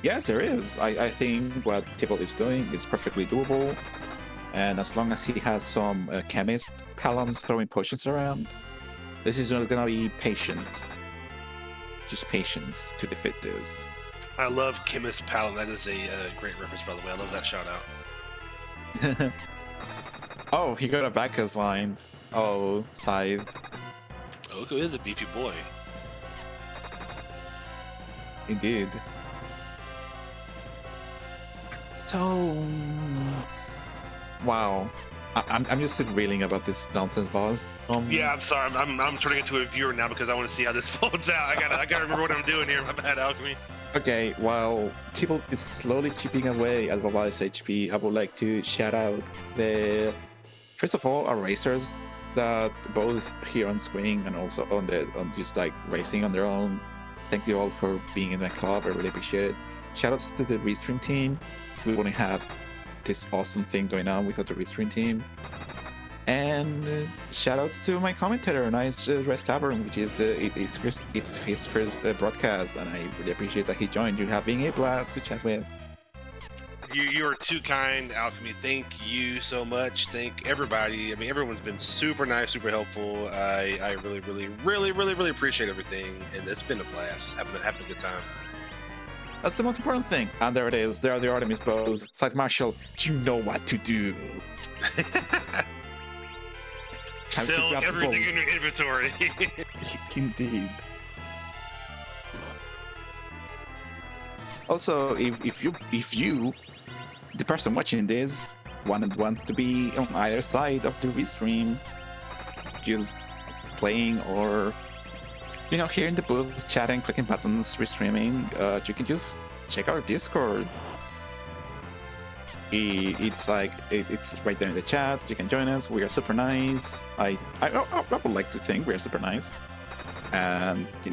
Yes, there is. I think what Tybalt is doing is perfectly doable. And as long as he has some chemist columns throwing potions around, this is not gonna be patient. Just patience to defeat this. I love Chemist Paladin. That is a great reference, by the way. I love that shout out. Oh, he got a Bacchus wine. Oh, Scythe. Gogo is a beefy boy. Indeed. So, wow. I'm just reeling about this nonsense boss. Yeah, I'm sorry. I'm turning into a viewer now because I want to see how this folds out. I gotta remember what I'm doing here. My bad, Alchemy. Okay, while Tybalt is slowly chipping away at Valvalis HP, I would like to shout out the, first of all, our racers that both here on screen and also on just like racing on their own. Thank you all for being in my club. I really appreciate it. Shoutouts to the Restream team. We wouldn't have this awesome thing going on without the Restream team. And shout outs to my commentator, Nice Rest Tavern, which is it's his first broadcast, and I really appreciate that he joined. You having a blast to chat with. You are too kind, Alchemy. Thank you so much. Thank everybody. I mean, everyone's been super nice, super helpful. I really appreciate everything, and it's been a blast. Having a good time. That's the most important thing. And there it is. There are the Artemis bows. Site Marshal, you know what to do. Time to Sell grab the everything bows. in your inventory. Indeed. Also, if you, the person watching this, wants to be on either side of the restream, just playing or here in the booth, chatting, clicking buttons, restreaming, you can just check our Discord. It's right there in the chat. You can join us. We are super nice. I would like to think we are super nice, and you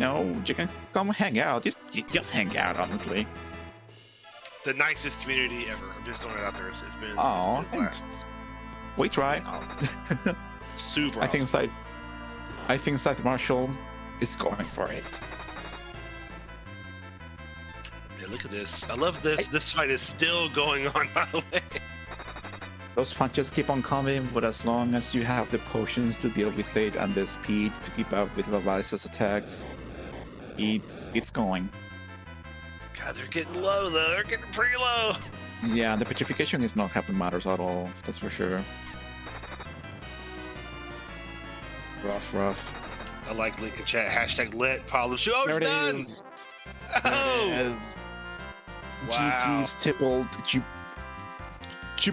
can come hang out. Just hang out, honestly. The nicest community ever. I'm just throwing it out there. It's been Oh, it's been a blast. thanks. We try. Super. I think awesome. Scythe Marshall is going for it. Yeah, look at this. I love this. This fight is still going on, by the way. Those punches keep on coming, but as long as you have the potions to deal with it and the speed to keep up with Valisa's attacks, it's going. God, they're getting low though. They're getting pretty low. Yeah, the petrification is not helping matters at all. That's for sure. Rough. I like link in chat. Hashtag let polish. Oh, it's There it done. is. Oh, There it is. wow. GG's Tippled. You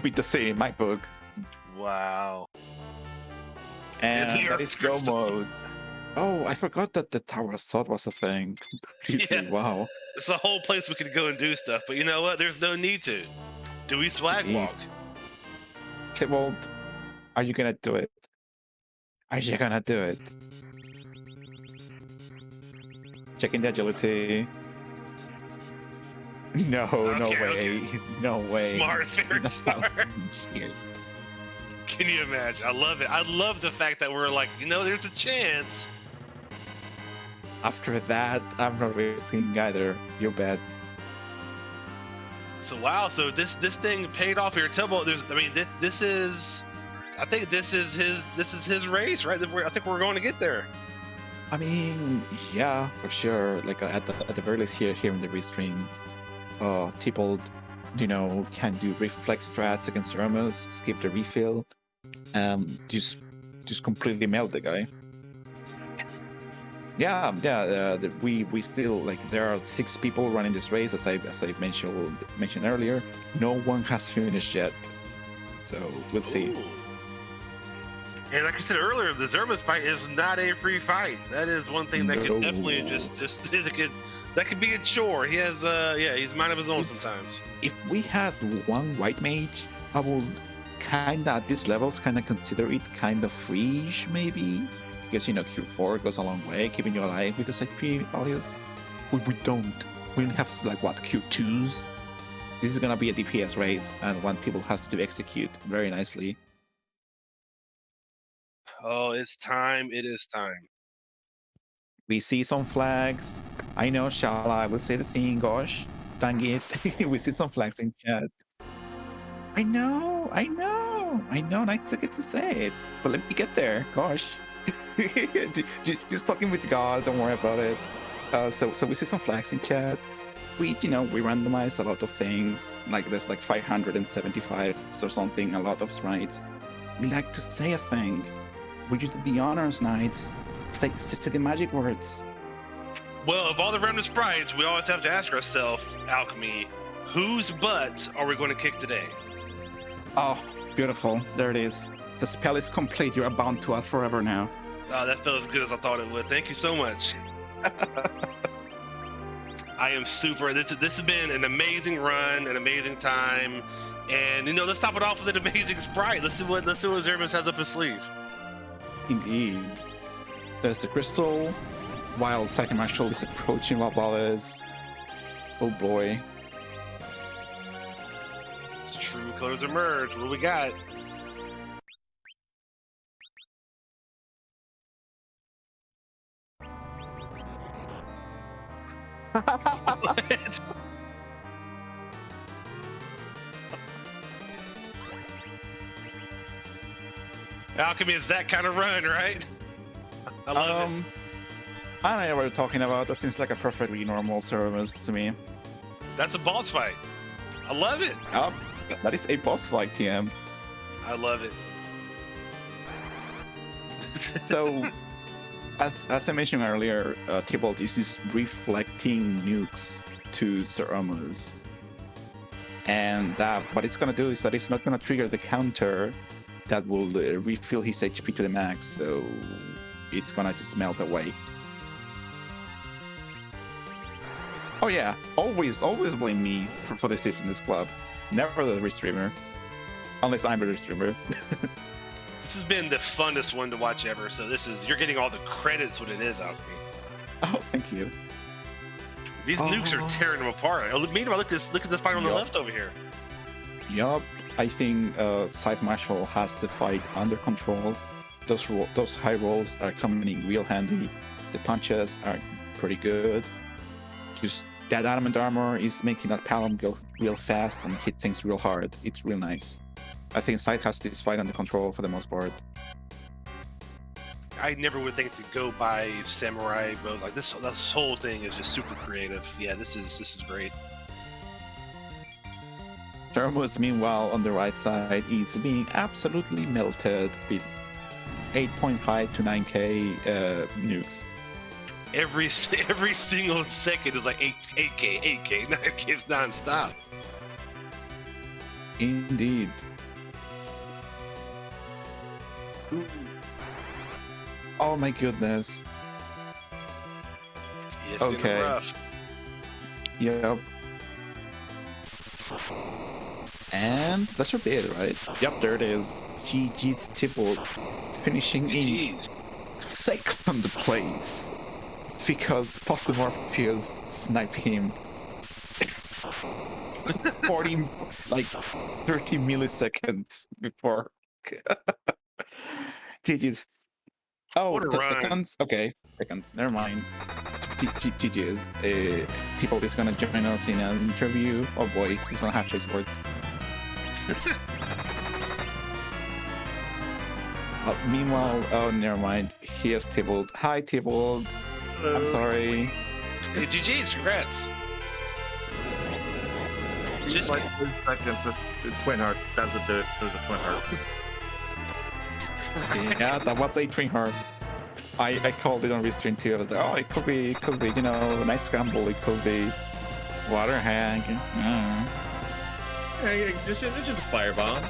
beat the city in my book. Wow. And the that is Earth go Crystal. mode. Oh, I forgot that the Tower of Sod was a thing. Completely. Yeah. Wow. It's a whole place we could go and do stuff, but you know what? There's no need to. Do we swag Indeed. walk? Tybalt, are you gonna do it? Are you gonna do it? Checking the agility. No Okay, way. No way. Smart, very smart. Years. Can you imagine? I love it. I love the fact that we're like, there's a chance. After that, I'm not risking either. You bet. So wow. So this thing paid off here. Tybalt. This is. I think this is his race, right? I think we're going to get there. I mean, yeah, for sure. Like at the very least here in the restream, Tybalt, can do reflex strats against Ramos, skip the refill, just completely melt the guy. Yeah. We still there are 6 people running this race, as I mentioned earlier. No one has finished yet, so we'll see. Ooh. And like I said earlier, the Zerma's fight is not a free fight. That is one thing that could definitely that could be a chore. He has he's mind of his own sometimes. If we had one white mage, I would kinda at these levels consider it kind of free-ish maybe. Because Q4 goes a long way, keeping you alive with those HP values. We don't. We only have Q2s. This is gonna be a DPS race, and one Tybalt has to execute very nicely. Oh, it's time. It is time. We see some flags. I know, Shala, I will say the thing, gosh. Dang it. We see some flags in chat. I know, not so good to say it. But let me get there, gosh. Just talking with God, don't worry about it. So we see some flags in chat. We randomize a lot of things. There's 575 or something, a lot of sprites. We like to say a thing. Would you do the honors, knights? Say the magic words. Well, of all the random sprites, we always have to ask ourselves, Alchemy, whose butt are we going to kick today? Oh, beautiful. There it is. The spell is complete. You are bound to us forever now. Oh, that felt as good as I thought it would. Thank you so much. I am super. This has been an amazing run, an amazing time, and let's top it off with an amazing sprite. Let's see what Zermas has up his sleeve. Indeed. There's the crystal, while Scythe Marshal is approaching Valvalist. Oh boy. True colors emerge. What do we got? Alchemy is that kind of run, right? I love it. I don't know what you're talking about. That seems like a perfectly normal service to me. That's a boss fight. I love it. Oh, that is a boss fight, TM. I love it. So, as I mentioned earlier, Tybalt is just reflecting nukes to Zeramas. And what it's gonna do is that it's not gonna trigger the counter that will refill his HP to the max, so it's gonna just melt away. Oh yeah, always blame me for this in this club. Never the restreamer. Unless I'm the restreamer. This has been the funnest one to watch ever, so you're getting all the credits when it is, Alchemy. Oh, thank you. These nukes are tearing them apart. Meanwhile, look at the fight on the left over here. Yup, I think Scythe Marshal has the fight under control. Those high rolls are coming in real handy. The punches are pretty good. Just that adamant armor is making that Palom go real fast and hit things real hard. It's real nice. I think Scythe has this fight under control for the most part. I never would think to go by samurai bows like this. This whole thing is just super creative. Yeah, this is great. Thermos, meanwhile, on the right side, is being absolutely melted with 8.5 to 9k nukes. Every single second is like 8k, 8k, 9k. It's non-stop. Indeed. Ooh. Oh my goodness. Yeah, it's been rough. Yep. And that should be it, right? Yep, there it is. GG's Tybalt finishing in second place because Postumorpheus sniped him 30 milliseconds before. GG's. Oh, seconds? Okay, seconds. Never mind. GG's. Tybalt is gonna join us in an interview. Oh boy, he's gonna have choice words. Meanwhile, oh, never mind. Here's Tybalt. Hi, Tybalt. Hello. I'm sorry. Hey, GG's, congrats. Just like 30 seconds, this twin heart. That's what it was, a twin heart. Yeah, that was a twin heart. I called it on restream too. I was like, oh, it could be, you know, a nice gamble. It could be water hag. Hey, it's just a firebomb.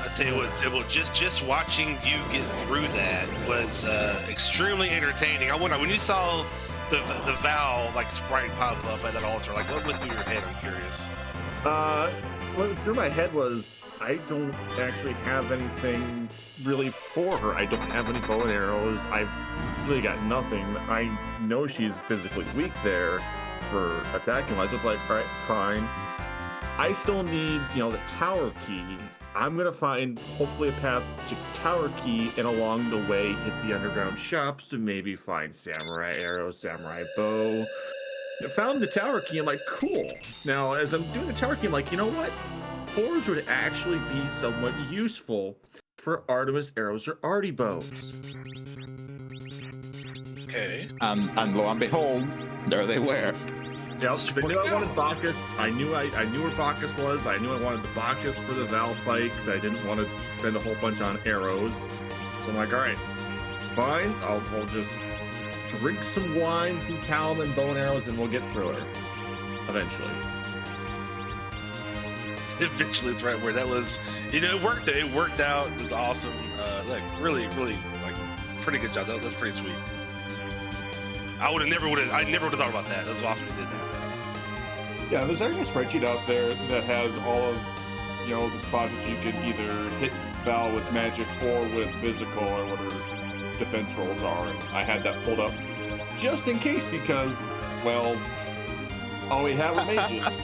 I tell you what, Tybalt, just watching you get through that was extremely entertaining. When you saw the Val like sprite pop up at that altar, like what went through your head? I'm curious. What went through my head was I don't actually have anything really for her. I don't have any bow and arrows. I've really got nothing. I know she's physically weak there for attacking wise. It's like, all right, fine. I still need, the tower key. I'm gonna find hopefully a path to tower key, and along the way hit the underground shops to maybe find samurai arrows, samurai bow. I found the tower key. I'm like, cool. Now, as I'm doing the tower key, I'm like, you know what? Forge would actually be somewhat useful for Artemis arrows or Artie bows. Okay. And lo and behold, there they were. Yeah, I knew I wanted Bacchus. I knew where Bacchus was. I knew I wanted the Bacchus for the Val fight because I didn't want to spend a whole bunch on arrows. So I'm like, all right, fine. I'll just drink some wine from Calum and bow and arrows, and we'll get through her eventually. Eventually, it's right where that was. It worked. It worked out. It was awesome. Really, pretty good job. That's pretty sweet. I never would have thought about that. That's awesome you did that. Yeah, there's actually a spreadsheet out there that has all of, the spots that you could either hit Val with magic or with physical or what her defense rolls are. I had that pulled up just in case because, well, all we have are mages.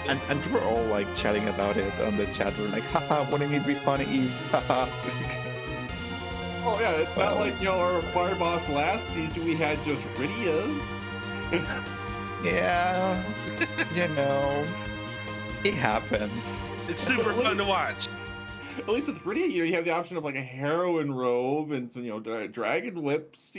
And we were all like chatting about it on the chat. We're like, haha, wouldn't it be funny if haha. Oh yeah, it's not like our choir boss last season we had just Rydia's. Yeah, it happens. It's super fun to watch. At least with Rydia, you have the option of like a heroine robe and some dragon whips,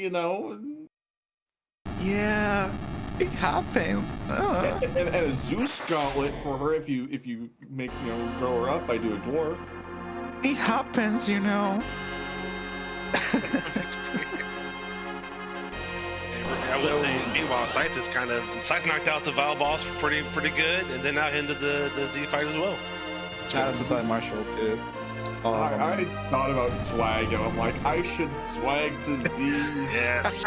Yeah, it happens. and a Zeus gauntlet for her if you make grow her up by do a dwarf. It happens, I would say, meanwhile, Scythe knocked out the Val boss pretty good, and then out into the Z fight as well. Shout out to Side Marshall too. I thought about swag, and I'm like, I should swag to Z. Yes.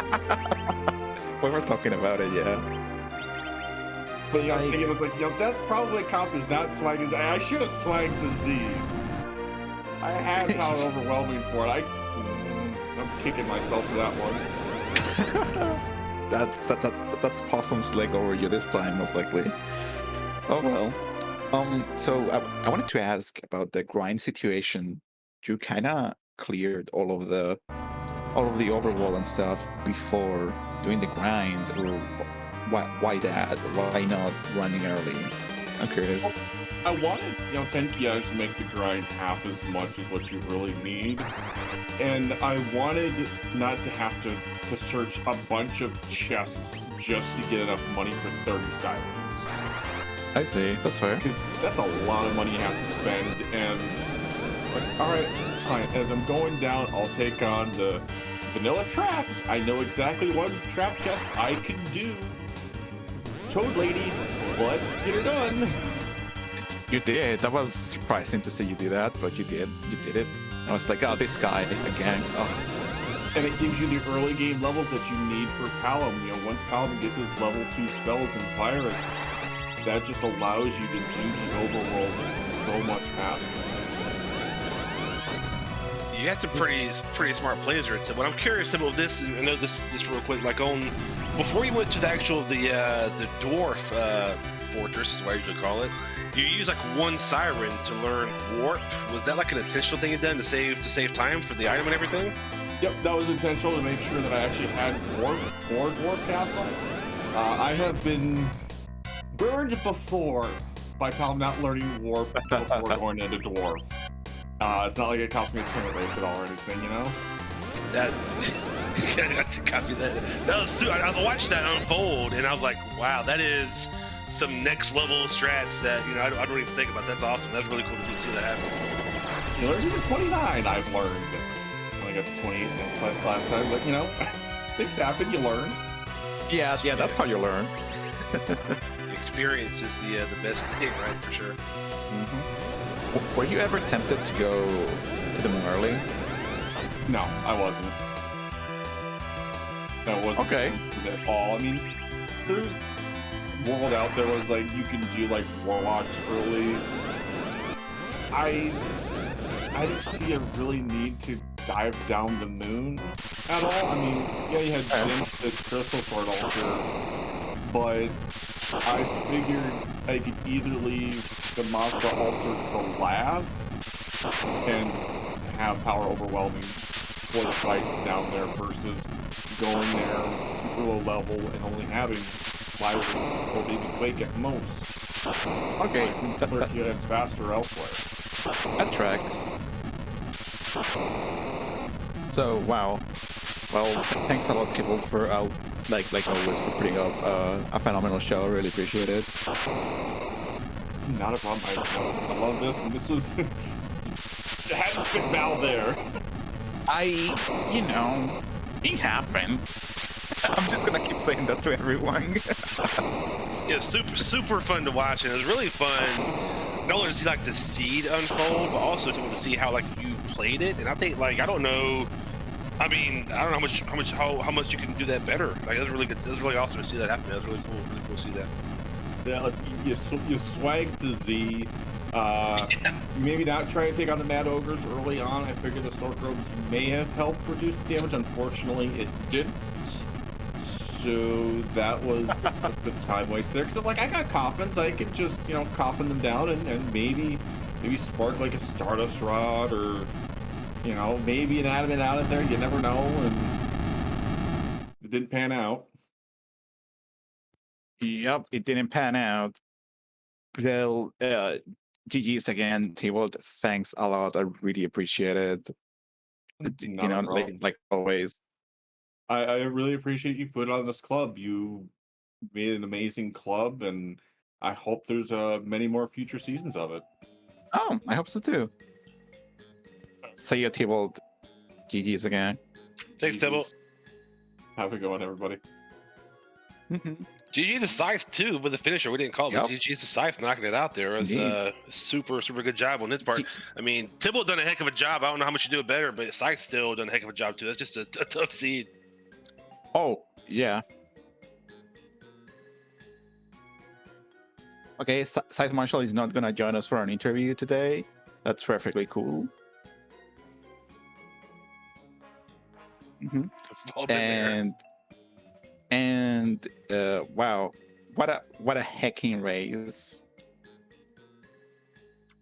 We were talking about it, yeah. But I'm thinking, it's like, that's probably Cosmos, not swag. I should have swagged to Z. I had power overwhelming for it. I'm kicking myself for that one. That's Possum's leg over you this time, most likely. Oh well. So I wanted to ask about the grind situation. You kind of cleared all of the overworld and stuff before doing the grind, or why that? Why not running early? I'm curious. I wanted, 10 PIs to make the grind half as much as what you really need. And I wanted not to have to search a bunch of chests just to get enough money for 30 sirens. I see, that's fair. Because that's a lot of money you have to spend, and alright, fine, as I'm going down, I'll take on the vanilla traps. I know exactly what trap chest I can do. Toad Lady, let's get her done. You did. That was surprising to see you do that, but you did. You did it. I was like, oh, this guy again. Oh. And it gives you the early game levels that you need for Palom. Once Palom gets his level 2 spells and pirates, that just allows you to do the overworld so much faster. You had some pretty smart plays there. What I'm curious about this, and I know this real quick, like before you went to the actual the dwarf fortress is what I usually call it. You use like one siren to learn warp. Was that like an intentional thing you done to save time for the item and everything? Yep, that was intentional to make sure that I actually had warp for Dwarf Castle. I have been burned before by Palom not learning warp before going into dwarf. It's not like it cost me a turn race at all or anything, That's copy that. That was I watched that unfold and I was like, wow, that is some next level strats that I don't even think about. That's awesome. That's really cool to see that happen. There's even 29 I've learned. I only got to 28 last time, but things happen. You learn. Yeah, that's how you learn. Experience is the best thing, right? For sure. Mm-hmm. Were you ever tempted to go to the moon early? No, I wasn't. That wasn't okay at all. I mean, there's world out there was like you can do like warlocks early. I didn't see a really need to dive down the moon at all. I mean, yeah, you had Jinx, the crystal sword altar, but I figured I could either leave the Mazda altar to last and have power overwhelming for the fights down there versus going there super low level and only having flyers or maybe Quake at most. Okay, clear units faster elsewhere. That tracks. So wow. Well, thanks a lot, Tibble, for like always for putting up a phenomenal show. I really appreciate it. Not a problem. I love this, and this was I had to spit Val there. It happened. I'm just gonna keep saying that to everyone. Yeah, super fun to watch, and it was really fun. Not only to see like the seed unfold, but also to see how like you played it. And I think I don't know. I mean, I don't know how much you can do that better. Like that's really good. That's really awesome to see that happen. That's really cool. Really cool to see that. Yeah, you swag to Z. Maybe not try to take on the Mad Ogres early on. I figured the Stork Robes may have helped reduce the damage. Unfortunately, it didn't. So that was a bit of time waste there. So I got coffins. I could just coffin them down and maybe spark like a Stardust Rod or you know, maybe an adamant out of there. You never know, and it didn't pan out. Yep, it didn't pan out. Well, GG's again, Table. Thanks a lot. I really appreciate it. Not a problem. Like always. I really appreciate you putting on this club. You made an amazing club, and I hope there's many more future seasons of it. Oh, I hope so too. See you, Table. GG's again. Thanks, Tibble. Jesus. Have a good one, everybody. GG to Scythe too with the finisher. We didn't call it. Yep. GG to Scythe knocking it out there. It was a super good job on his part. I mean, Tibble done a heck of a job. I don't know how much you do it better, but Scythe still done a heck of a job too. That's just a tough seed. Oh, yeah. Okay, Scythe Marshall is not going to join us for an interview today. That's perfectly cool. And wow, what a hacking race.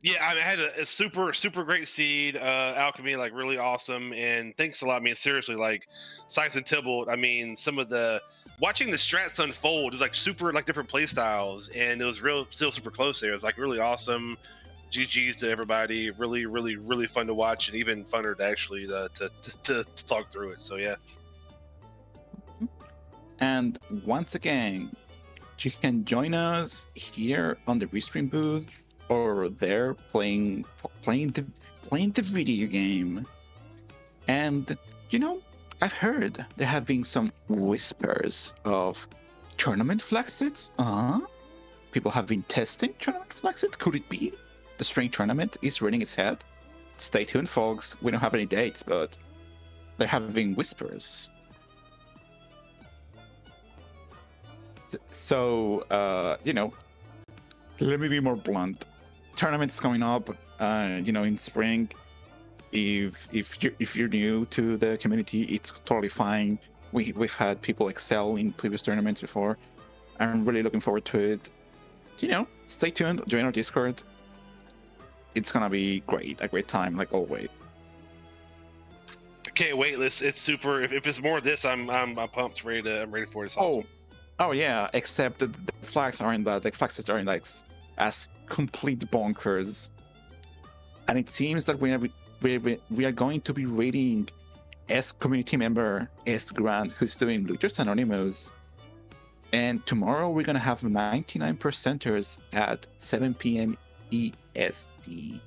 Yeah, I had a super great seed. Alchemy, like really awesome, and thanks a lot. I mean, seriously, like Scythe and Tybalt. I mean, some of the watching the strats unfold is like super like different play styles, and it was still super close there. It was like really awesome. GG's to everybody. Really fun to watch, and even funner to actually to talk through it. So yeah. And once again, you can join us here on the Restream booth or there playing the video game. And you know, I've heard there have been some whispers of tournament flagsets. People have been testing tournament flagsets. Could it be the spring tournament is running its head? Stay tuned, folks. We don't have any dates, but there have been whispers. So, you know, let me be more blunt. Tournaments coming up, you know, in spring. If you're new to the community, it's totally fine. We've had people excel in previous tournaments before. I'm really looking forward to it. You know, stay tuned. Join our Discord. It's gonna be great. A great time, like always. I can't wait. It's super. If it's more of this, I'm pumped. I'm ready for it. It's awesome. Oh yeah. Except the flags aren't that. The flags aren't like as complete bonkers. And it seems that we are going to be rating S community member S Grant, who's doing Looters Anonymous. And tomorrow we're gonna have 99%ers at 7 p.m. EST.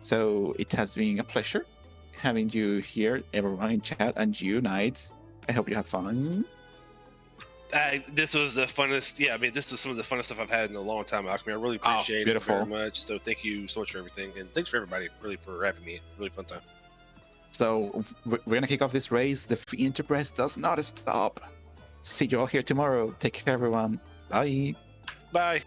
So it has been a pleasure having you here, everyone in chat, and you, Knights. I hope you have fun. This was the funnest. Yeah, I mean, this was some of the funnest stuff I've had in a long time, Alchemy. I really appreciate it very much. So thank you so much for everything, and thanks for everybody, really, for having me. Really fun time. So we're gonna kick off this race. The free enterprise does not stop. See you all here tomorrow. Take care, everyone. Bye. Bye.